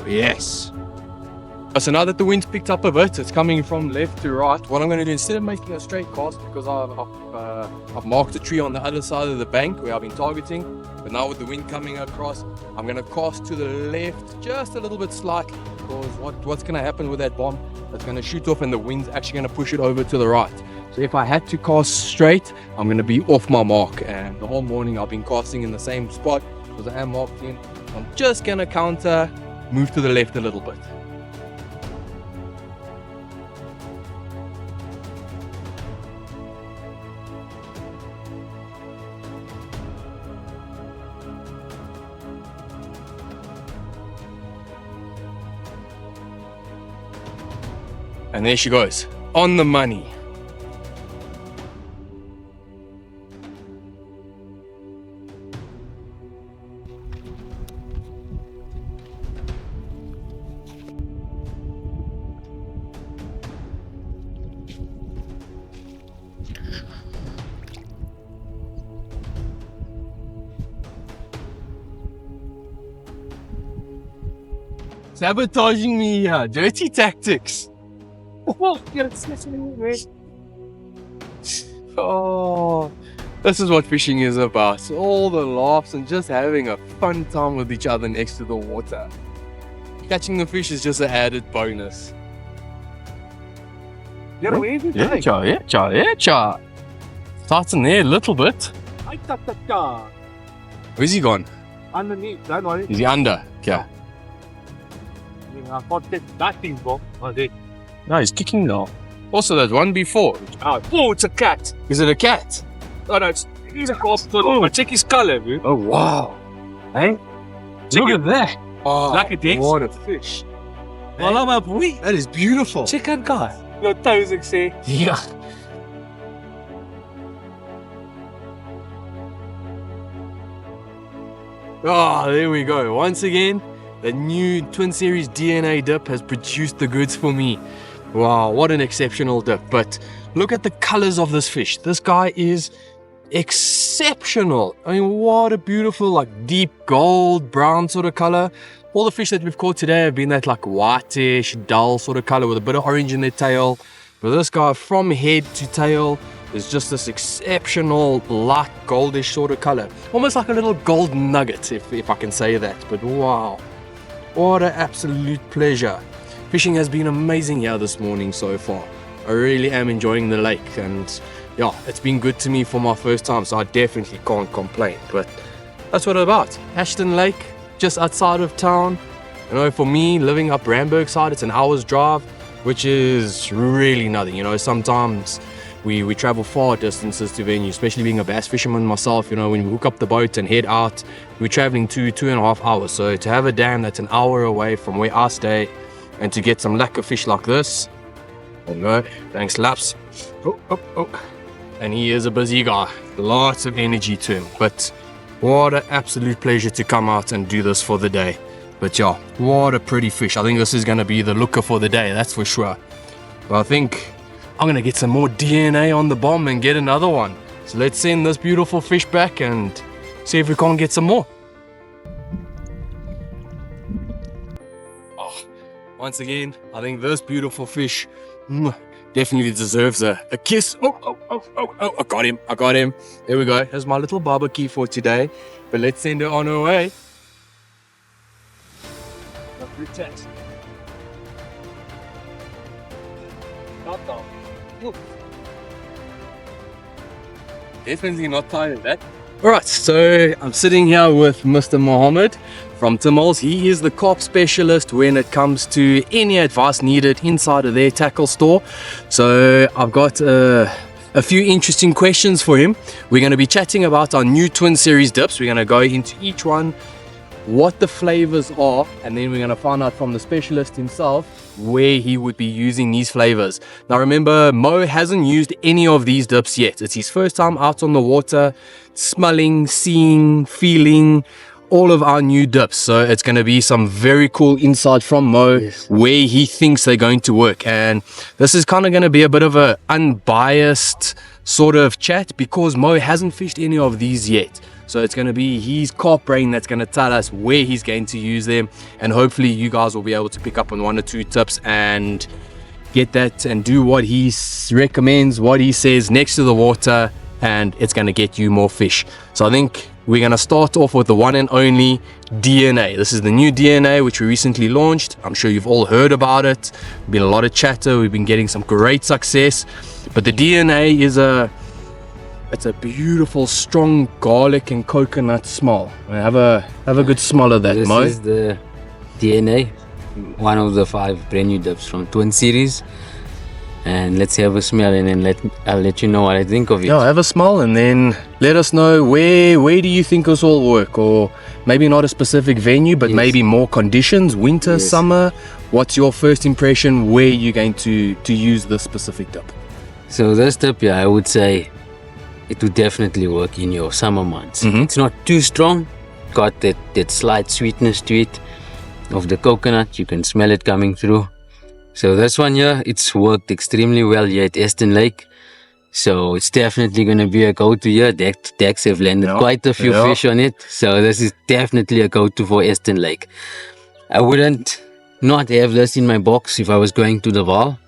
Yes. So now that the wind's picked up a bit, it's coming from left to right. What I'm going to do, instead of making a straight cast, because I've marked a tree on the other side of the bank where I've been targeting, but now with the wind coming across, I'm going to cast to the left just a little bit slightly, because what's going to happen with that bomb, it's going to shoot off and the wind's actually going to push it over to the right. So if I had to cast straight, I'm going to be off my mark, and the whole morning I've been casting in the same spot because I am marked in. I'm just going to counter, move to the left a little bit. And there she goes, on the money. Sabotaging me here, dirty tactics. Oh, this is what fishing is about. All the laughs and just having a fun time with each other next to the water. Catching the fish is just an added bonus. Yeah. Starting there a little bit. Where's he gone?
Underneath, don't worry.
Is he under? Okay.
I can't get nothing, bro. Oh, there.
No, he's kicking now. Also, there's one before.
Oh, it's a cat.
Is it a cat?
Oh, no, he's a carp. But check his color, bro.
Oh, wow. Hey? Look at that. Oh,
Like a dick.
what a fish.
Voilà, my boy.
That is beautiful.
Check that guy. No toes, I say.
Yeah. Oh, there we go. Once again, the new Twin Series DNA dip has produced the goods for me. Wow, what an exceptional dip. But look at the colors of this fish. This guy is exceptional. I mean, what a beautiful, like, deep gold, brown sort of color. All the fish that we've caught today have been that, like, whitish, dull sort of color with a bit of orange in their tail. But this guy, from head to tail, is just this exceptional, light, goldish sort of color. Almost like a little gold nugget, if I can say that. But wow. What an absolute pleasure. Fishing has been amazing here this morning so far. I really am enjoying the lake, and yeah, it's been good to me for my first time, so I definitely can't complain. But that's what it's about. Aston Lake, just outside of town. You know, for me, living up Randburg side, it's an hour's drive, which is really nothing. You know, sometimes we travel far distances to venues, especially being a bass fisherman myself. You know, when we hook up the boat and head out, we're traveling 2.5 hours. So to have a dam that's an hour away from where I stay and to get some lacquer fish like this, oh no, thanks Laps. Oh. And he is a busy guy, lots of energy to him. But what an absolute pleasure to come out and do this for the day. But yeah, what a pretty fish. I think this is going to be the looker for the day, that's for sure. But I think I'm going to get some more DNA on the bomb and get another one. So let's send this beautiful fish back and see if we can't get some more. Oh, once again, I think this beautiful fish definitely deserves a kiss. Oh, I got him. There we go. Here's my little barbecue for today. But let's send her on her way. Definitely not tired of that. Alright, so I'm sitting here with Mr. Mohammed from Timals. He is the carp specialist when it comes to any advice needed inside of their tackle store. So I've got a few interesting questions for him. We're going to be chatting about our new Twin Series dips. We're going to go into each one, what the flavors are, and then we're going to find out from the specialist himself where he would be using these flavors. Now remember, Mo hasn't used any of these dips yet. It's his first time out on the water, smelling, seeing, feeling all of our new dips. So it's going to be some very cool insight from Mo, where he thinks they're going to work. And this is kind of going to be a bit of a unbiased sort of chat because Mo hasn't fished any of these yet. So it's going to be his carp brain that's going to tell us where he's going to use them, and hopefully you guys will be able to pick up on 1 or 2 tips and get that and do what he recommends, what he says next to the water, and it's going to get you more fish. So I think we're going to start off with the one and only DNA. This is the new DNA which we recently launched. I'm sure you've all heard about it. Been a lot of chatter, we've been getting some great success, but the DNA is it's a beautiful, strong garlic and coconut smell. Have a good smell of that, Mo.
This is the DNA, one of the 5 brand new dips from Twin Series. And let's have a smell, and then I'll let you know what I think of it.
Yeah, have a smell and then let us know where do you think this will work, or maybe not a specific venue, but maybe more conditions, winter, summer. what's your first impression? Where you're going to use this specific dip?
So this dip, yeah, I would say it would definitely work in your summer months. It's not too strong, got that slight sweetness to it of the coconut. You can smell it coming through. So this one here, it's worked extremely well here at Aston Lake. So it's definitely going to be a go-to here. Dex have landed quite a few fish on it. So this is definitely a go-to for Aston Lake. I wouldn't not have this in my box if I was going to the Vaal,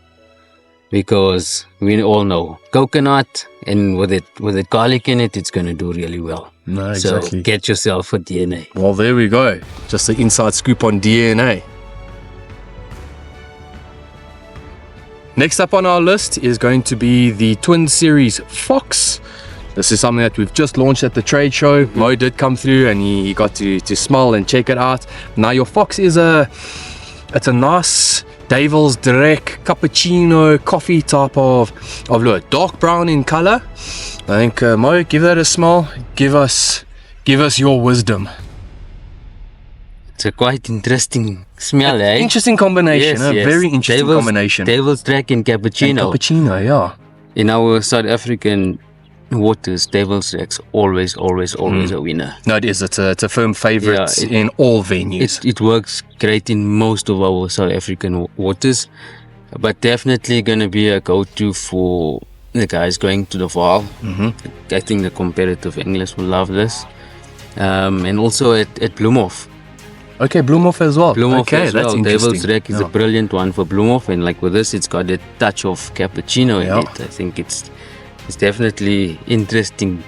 because we all know coconut, and with it garlic in it, it's going to do really well.
No, exactly.
So get yourself a DNA.
Well, there we go. Just the inside scoop on DNA. Next up on our list is going to be the Twin Series Fox. This is something that we've just launched at the trade show. Mo did come through and he got to smell and check it out. Now your Fox is it's a nice Devil's Direct cappuccino coffee type of look, dark brown in color. I think Mo, give that a smell. Give us your wisdom.
It's a quite interesting smell, eh?
Interesting combination,
Yes, yes.
Very interesting combination.
Devil's Direct and cappuccino.
Cappuccino, yeah.
In our South African waters, Devil's Direct's always a winner.
No, it is. It's a firm favorite in all venues.
It works great in most of our South African waters, but definitely going to be a go-to for the guys going to the Vaal. I think the competitive anglers will love this. And also at Bloemhof.
Okay, Bloemhof as well.
Bloemhof
okay,
as
that's
well.
interesting.
Devil's Direct is a brilliant one for Bloemhof, and like with this, it's got a touch of cappuccino in it. I think it's definitely interesting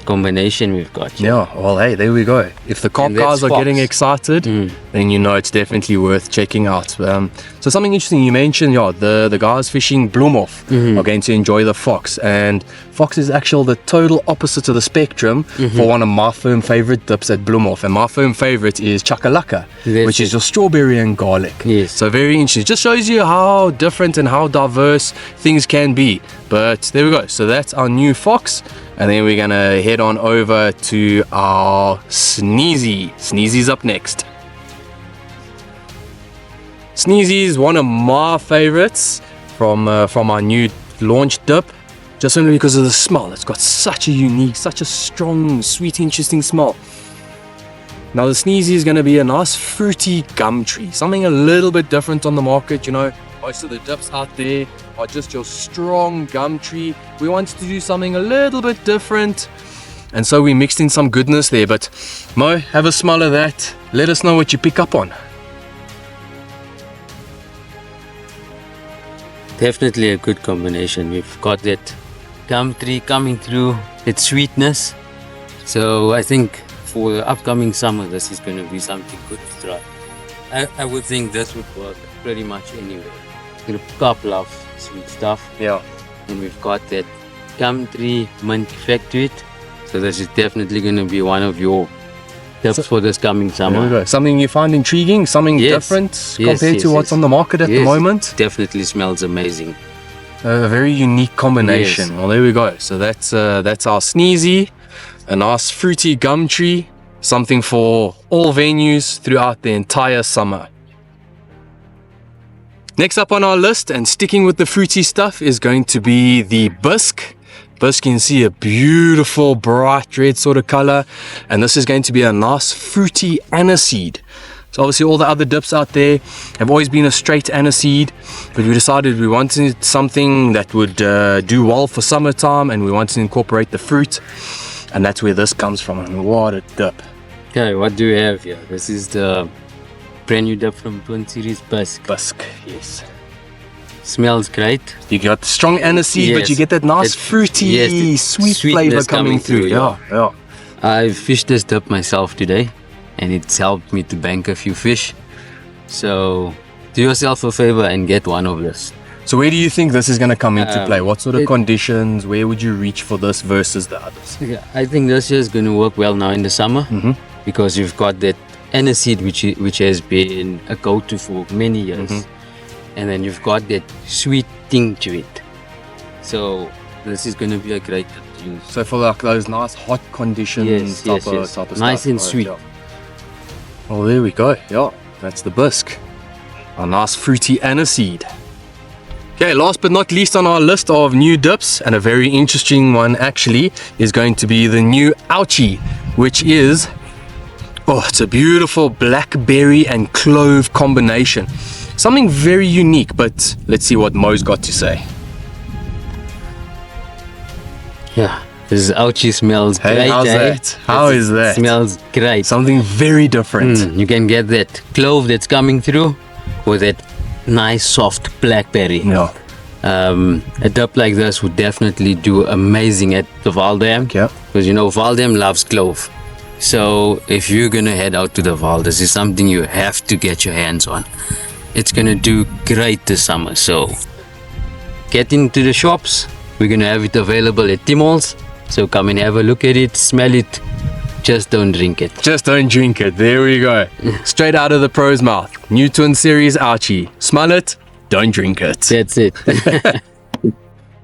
combination we've got here.
Yeah, well, hey, there we go. If the Carp guys are getting excited, then you know it's definitely worth checking out. So something interesting you mentioned, the guys fishing Bloemhof are going to enjoy the Fox, and Fox is actually the total opposite of the spectrum for one of my firm favorite dips at Bloemhof, and my firm favorite is chakalaka, which is your strawberry and garlic.
Yes.
So very interesting. Just shows you how different and how diverse things can be. But there we go. So that's our new Fox. And then we're gonna head on over to our Sneezy. Sneezy's up next. Sneezy is one of my favorites from our new launch dip, just only because of the smell. It's got such a unique, such a strong, sweet, interesting smell. Now the Sneezy is gonna be a nice fruity gum tree, something a little bit different on the market. You know, most of the dips out there are just your strong gum tree. We wanted to do something a little bit different, and so we mixed in some goodness there. But Mo, have a smell of that. Let us know what you pick up on.
Definitely a good combination. We've got that gum tree coming through, that sweetness. So I think for the upcoming summer, this is going to be something good to try. I would think this would work pretty much anywhere. Carp love sweet stuff.
Yeah.
And we've got that gum tree mint effect to it. So this is definitely going to be one of your tips for this coming summer.
There we go. Something you find intriguing, something different compared to what's on the market at the moment.
Definitely smells amazing.
A very unique combination.
Yes.
Well, there we go. So that's our Sneezy, a nice fruity gum tree, something for all venues throughout the entire summer. Next up on our list, and sticking with the fruity stuff, is going to be the bisque. Bisque, you can see a beautiful bright red sort of color, and this is going to be a nice fruity aniseed. So obviously all the other dips out there have always been a straight aniseed, but we decided we wanted something that would do well for summertime, and we wanted to incorporate the fruit, and that's where this comes from. And what a dip.
Okay, what do we have here? This is the brand new dip from Twin Series Bisque.
Bisque, yes.
Smells great.
You got strong aniseed, but you get that nice fruity, sweet flavor coming through. Yeah.
I fished this dip myself today, and it's helped me to bank a few fish. So do yourself a favor and get one of this.
So where do you think this is going to come into play? What sort of conditions? Where would you reach for this versus the others?
Yeah, I think this is going to work well now in the summer, because you've got that aniseed which has been a go-to for many years, and then you've got that sweet thing to it. So this is going to be a great dip to use.
So for like those nice hot conditions, type of
nice
stuff.
and sweet.
Well, there we go. Yeah, that's the bisque. A nice fruity aniseed. Okay, last but not least on our list of new dips, and a very interesting one actually, is going to be the new Ouchie, which is, oh, it's a beautiful blackberry and clove combination. Something very unique, but let's see what Mo's got to say.
Yeah, this ouchie smells
Hey,
great.
how's
eh?
that? How is that?
Smells great.
Something very different.
You can get that clove that's coming through with that nice soft blackberry.
Yeah.
A dip like this would definitely do amazing at the Valdam.
Yeah.
Because you know Valdam loves clove. So if you're gonna head out to the Val, this is something you have to get your hands on. It's gonna do great this summer. So get into the shops. We're gonna have it available at Timol's. So come and have a look at it, smell it. Just don't drink it.
Just don't drink it. There we go. Straight out of the pro's mouth. New Twin Series Ouchie. Smell it, don't drink it.
That's it.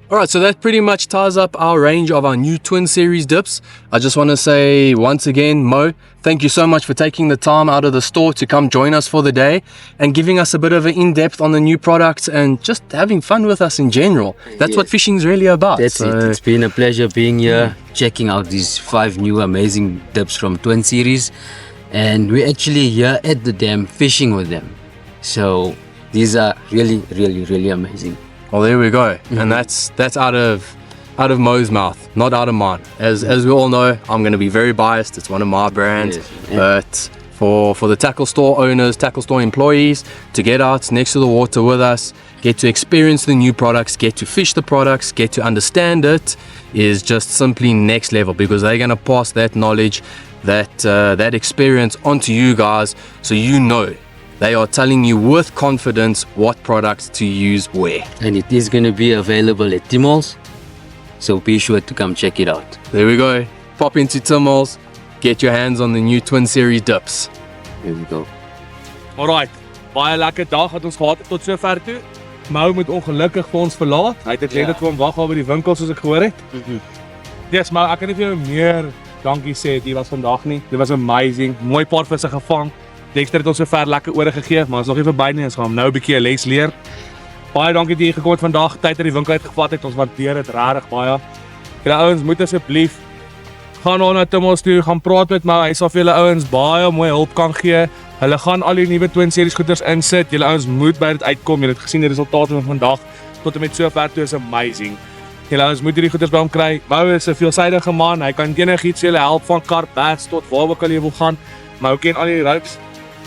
Alright, so that pretty much ties up our range of our new Twin Series dips. I just want to say once again, Mo, thank you so much for taking the time out of the store to come join us for the day and giving us a bit of an in-depth on the new products and just having fun with us in general. That's what fishing's really about.
That's it. It's been a pleasure being here, checking out these 5 new amazing dips from Twin Series. And we're actually here at the dam fishing with them. So these are really, really, really amazing.
Well, there we go. And that's out of Mo's mouth, not out of mine. As we all know, I'm going to be very biased. It's one of my brands.
Yes, yeah.
But for the tackle store owners, tackle store employees to get out next to the water with us, get to experience the new products, get to fish the products, get to understand it, is just simply next level, because they're going to pass that knowledge, that experience onto you guys, so you know they are telling you with confidence what products to use where.
And it is going to be available at Timol's. So be sure to come check it out.
There we go. Pop into Timol's, get your hands on the new Twin Series dips.
Here we go.
Alright, baie lekker dag wat ons gehad het tot sover toe. Mo moet ongelukkig vir ons verlaat. Hy het letterlik vir hom wag al by die winkel soos ek gehoor het. Yes, maar ek kan nie vir jou meer dankie sê, dit was vandag nie. Dit was amazing. Mooi paar visse gevang. Dexter het ons sover lekker ore gegee, maar ons nog nie verby nie. Ons gaan hom nou 'n bietjie 'n les leer. Baie dankie dat jy gekom het vandag, tyd uit die winkel uitgevat het. Ons waardeer dit regtig baie. Julle ouens moet asseblief gaan na Timol's toe, gaan praat met my. Hy sal vir julle ouens baie mooi hulp kan gee. Hulle gaan al die nuwe Twin Series goeders insit. Julle ouens moet by dit uitkom. Julle het gesien die resultate van vandag tot en met sover toe is amazing. Julle ouens moet hierdie goeders by hom kry. Mo is 'n veelsidige man. Hy kan enigiets julle help van Carp bass tot waar ook al jy wil gaan. Mo ken al die ropes.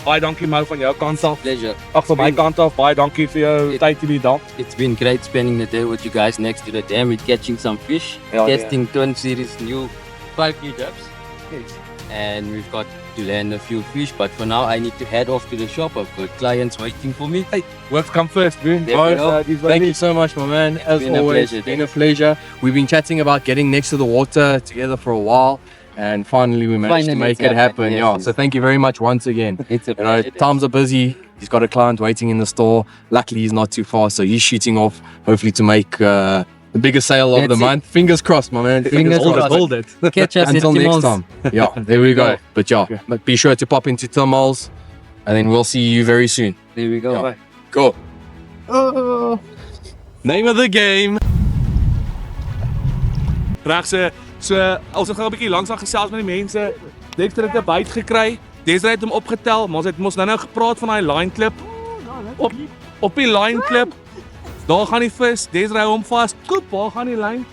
Baie dankie Mo van jou kant af.
Pleasure.
Ag van my kant af, baie dankie vir jou tyd hierdie dag.
It's been great spending the day with you guys next to the dam with catching some fish, testing Twin Series new 5 new dips. And we've got to land a few fish, but for now I need to head off to the shop. I've got clients waiting for me.
Hey, work come first, bro.
Thank you so much, my man. As
been a
always,
pleasure,
it's been a pleasure. We've been chatting about getting next to the water together for a while, and finally we managed to make it happen. Yeah, so thank you very much once again.
It's a
You know,
pleasure.
times are busy. He's got a client waiting in the store. Luckily, he's not too far, so he's shooting off, hopefully to make the biggest sale of the
That's it.
month. Fingers crossed, my man.
Fingers crossed.
Hold it.
Catch us
Until
at
next
Timol's.
time. Yeah, there we go. But yeah, but be sure to pop into Timol's, and then we'll see you very soon.
There we go.
Yeah. Go. Name of the game.
Regse, so ons gaan 'n bietjie langsaan gesels met die mense. Dexter het 'n byt gekry. Dexter het hom opgetel, maar ons het mos nou gepraat van daai line clip. Op die line clip. Daar gaan die vis. Dexter hou hom vas. Koop, waar gaan die lyn?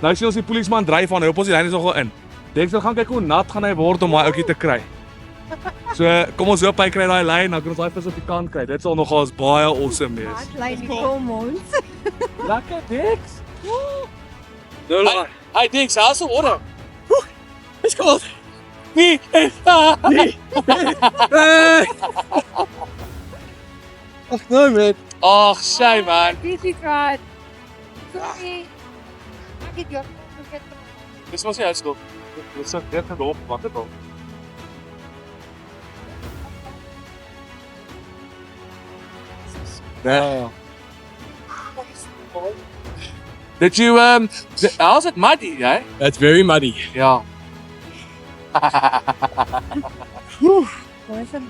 Nou sien ons die polisieman dryf aan. Hoop ons die lyn is nogal in. Dexter gaan kyk hoe nat gaan hy word om daai ouetjie te kry. So kom ons hoop hy kry daai lyn, dan kan ons daai vis op die kant kry. Dit sal nogal baie awesome wees.
Lady Commons.
Lekker Dex. Hi Dex, how's the water? It's cold. Nee.
Ach no, man.
Ag, shy man.
Busy tried. Sorry. Mag ik jou vergeet?
Dis was nie uitskop. Dit sê dit gaan op, wat dit al.
Yeah.
Did you how's it muddy, eh?
That's very muddy.
Ja.
Waar is het?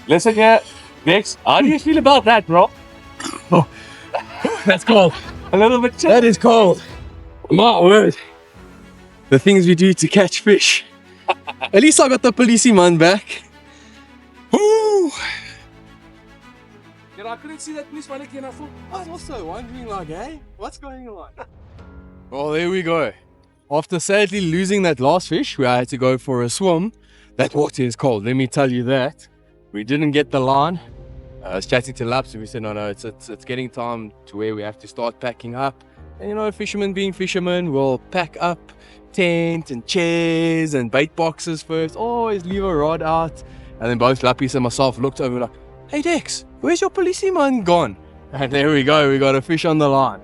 Listen here, Dex, how do you feel about that, bro?
That's cold.
A little bit chilly.
That is cold. My word. The things we do to catch fish. At least I got the policeman back. Woo!
I couldn't see that policeman again. I
was also wondering, like, hey, what's going on? Well, there we go. After sadly losing that last fish, where I had to go for a swim, that water is cold, let me tell you that. We didn't get the line. I was chatting to Laps and we said, no, it's getting time to where we have to start packing up. And you know, fishermen being fishermen, will pack up tent and chairs and bait boxes first. Always leave a rod out. And then both Lappies and myself looked over like, hey Dex, where's your policeman gone? And there we go, we got a fish on the line.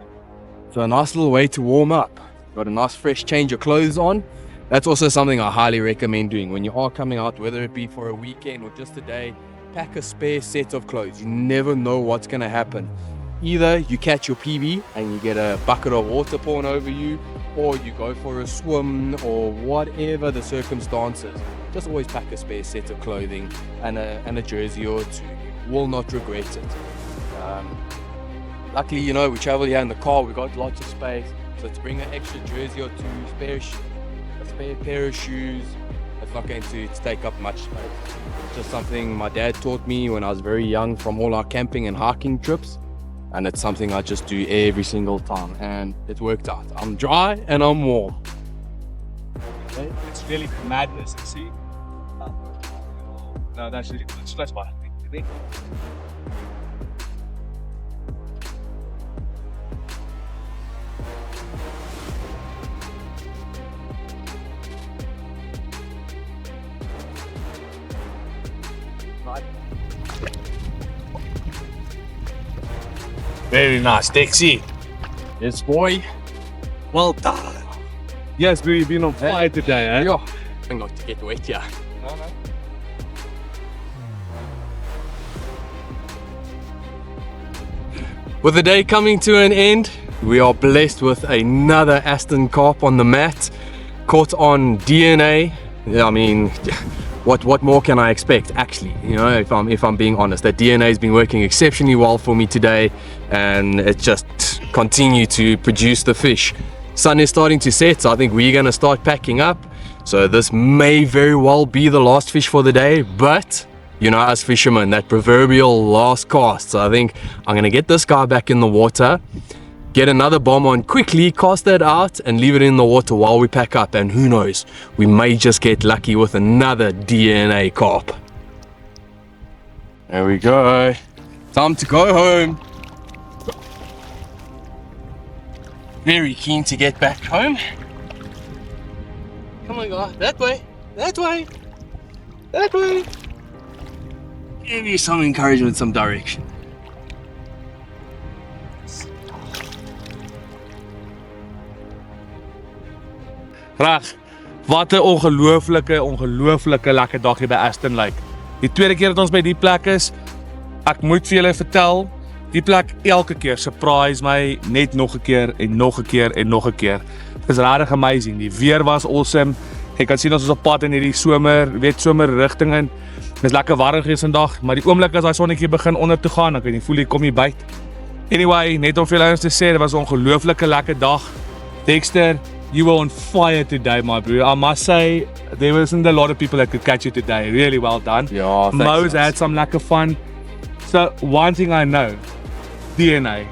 So a nice little way to warm up. Got a nice fresh change of clothes on. That's also something I highly recommend doing when you are coming out, whether it be for a weekend or just a day. Pack a spare set of clothes. You never know what's going to happen. Either you catch your PB and you get a bucket of water poured over you, or you go for a swim, or whatever the circumstances. Just always pack a spare set of clothing and a jersey or two. You will not regret it. Luckily, you know, we travel here in the car, we got lots of space. So to bring an extra jersey or two, a spare pair of shoes, it's not going to take up much space. It's just something my dad taught me when I was very young from all our camping and hiking trips. And it's something I just do every single time. And it worked out. I'm dry and I'm warm.
Okay. It's really madness, you see? No, that's really good. Let's buy it. Very nice, Dexy.
Yes, boy.
Well done. Yes, we've been on fire today, eh?
Yeah. I'm going to get wet here.
No.
With the day coming to an end, we are blessed with another Aston Carp on the mat. Caught on DNA. I mean, what more can I expect, actually? You know, if I'm being honest, that DNA has been working exceptionally well for me today, and it just continued to produce the fish. Sun is starting to set, so I think we're going to start packing up. So this may very well be the last fish for the day, but you know, as fishermen, that proverbial last cast. So I think I'm going to get this guy back in the water, get another bomb on quickly, cast that out and leave it in the water while we pack up. And who knows, we may just get lucky with another DNA carp. There we go. Time to go home. Very keen to get back home. Come on, guy. That way. That way. That way. Give you some encouragement, some direction.
Reg, wat 'n ongelooflike lekker dag hier by Aston Lake. Die tweede keer dat ons by die plek is, ek moet vir julle vertel, die plek elke keer surprise my net nog 'n keer en nog 'n keer en nog 'n keer. Dit is regtig amazing. Die weer was awesome. Ek kan sien ons is op pad in hierdie somer rigting in. Dit is lekker warm gewees vandag, maar die oomblik as daai sonnetjie begin onder toe gaan, dan kan jy voel jy kom hier byt. Anyway, net om vir julle te sê, dit was 'n ongelooflike lekker dag. Dexter, you were on fire today, my bro. I must say, there wasn't a lot of people that could catch you today. Really well done.
Yeah, thanks.
Mo's had some lekker fun. So, one thing I know, DNA.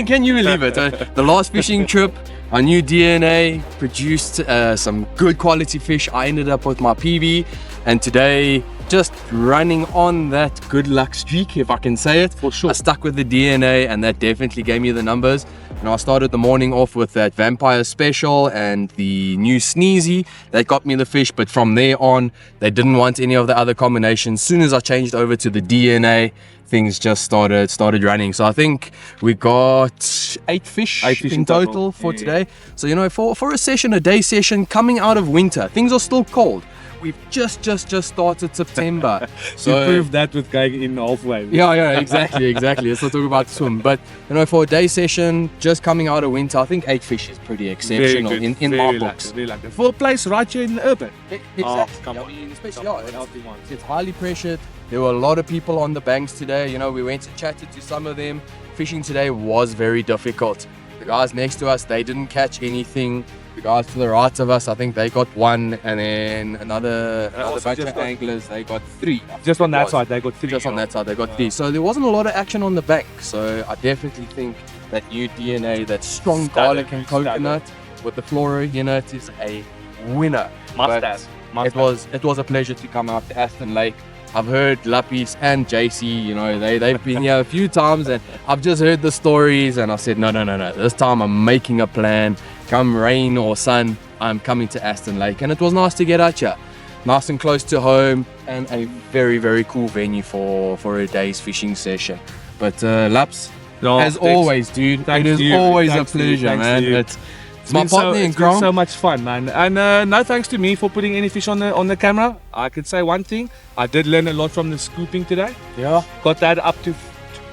Can you believe it? The last fishing trip, I knew DNA produced some good quality fish. I ended up with my PB, and today, just running on that good luck streak, if I can say it.
For sure.
I stuck with the DNA, and that definitely gave me the numbers. You know, I started the morning off with that Vampire Special and the new Sneezy. That got me the fish, but from there on, they didn't want any of the other combinations. As soon as I changed over to the DNA, things just started running. So I think we got 8 fish in total for today. So, you know, for a day session coming out of winter, things are still cold. We've just started September.
So you proved that with going in halfway.
Yeah, exactly. Let's not talk about swim. But, you know, for a day session, just coming out of winter, I think 8 fish is pretty exceptional in my books.
Very for a place right here in the urban.
Exactly.
Come on.
Especially, it's highly pressured. There were a lot of people on the banks today. You know, we went and chatted to some of them. Fishing today was very difficult. The guys next to us, they didn't catch anything. The guys to the right of us, I think they got one, and then another bunch of anglers, they got three.
Just on that side, they got 3.
Just on that side, they got 3. So there wasn't a lot of action on the bank. So I definitely think that new DNA, that strong garlic and coconut with the flora in it, is a winner.
Must
But
have.
it was a pleasure to come out to Aston Lake. I've heard Lappies and JC, you know, they've been here a few times, and I've just heard the stories, and I said, no. This time I'm making a plan. Come rain or sun, I'm coming to Aston Lake. And it was nice to get out here. Nice and close to home, and a very, very cool venue for a day's fishing session. But Laps, as always, dude, it is always a pleasure, man. It's my partner in
It's been
crime.
so much fun, man. And no thanks to me for putting any fish on the camera. I could say one thing. I did learn a lot from the scooping today.
Yeah.
Got that up to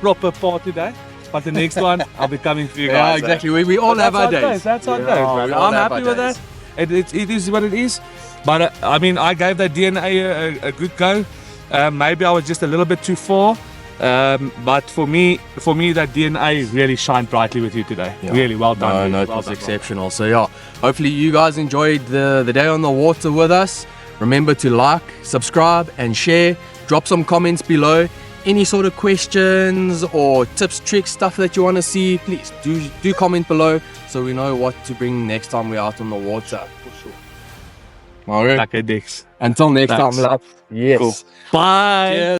proper par today. But the next one, I'll be coming for you
Yeah,
guys.
exactly. We all have our days.
That's how it
Yeah,
goes,
we
man.
all
I'm
have
happy
our
with
days.
that. It is what it is. But I mean, I gave that DNA a good go. Maybe I was just a little bit too far. But for me, that DNA really shined brightly with you today.
Yeah.
Really well done.
No,
dude.
it
Well
was
done,
exceptional. So yeah, hopefully you guys enjoyed the day on the water with us. Remember to like, subscribe, and share. Drop some comments below. Any sort of questions or tips, tricks, stuff that you want to see, please do comment below so we know what to bring next time we're out on the water. For sure. All right.
Like a Dex.
Until next
Thanks.
time, love. Yes.
Cool. Bye.
Cheers.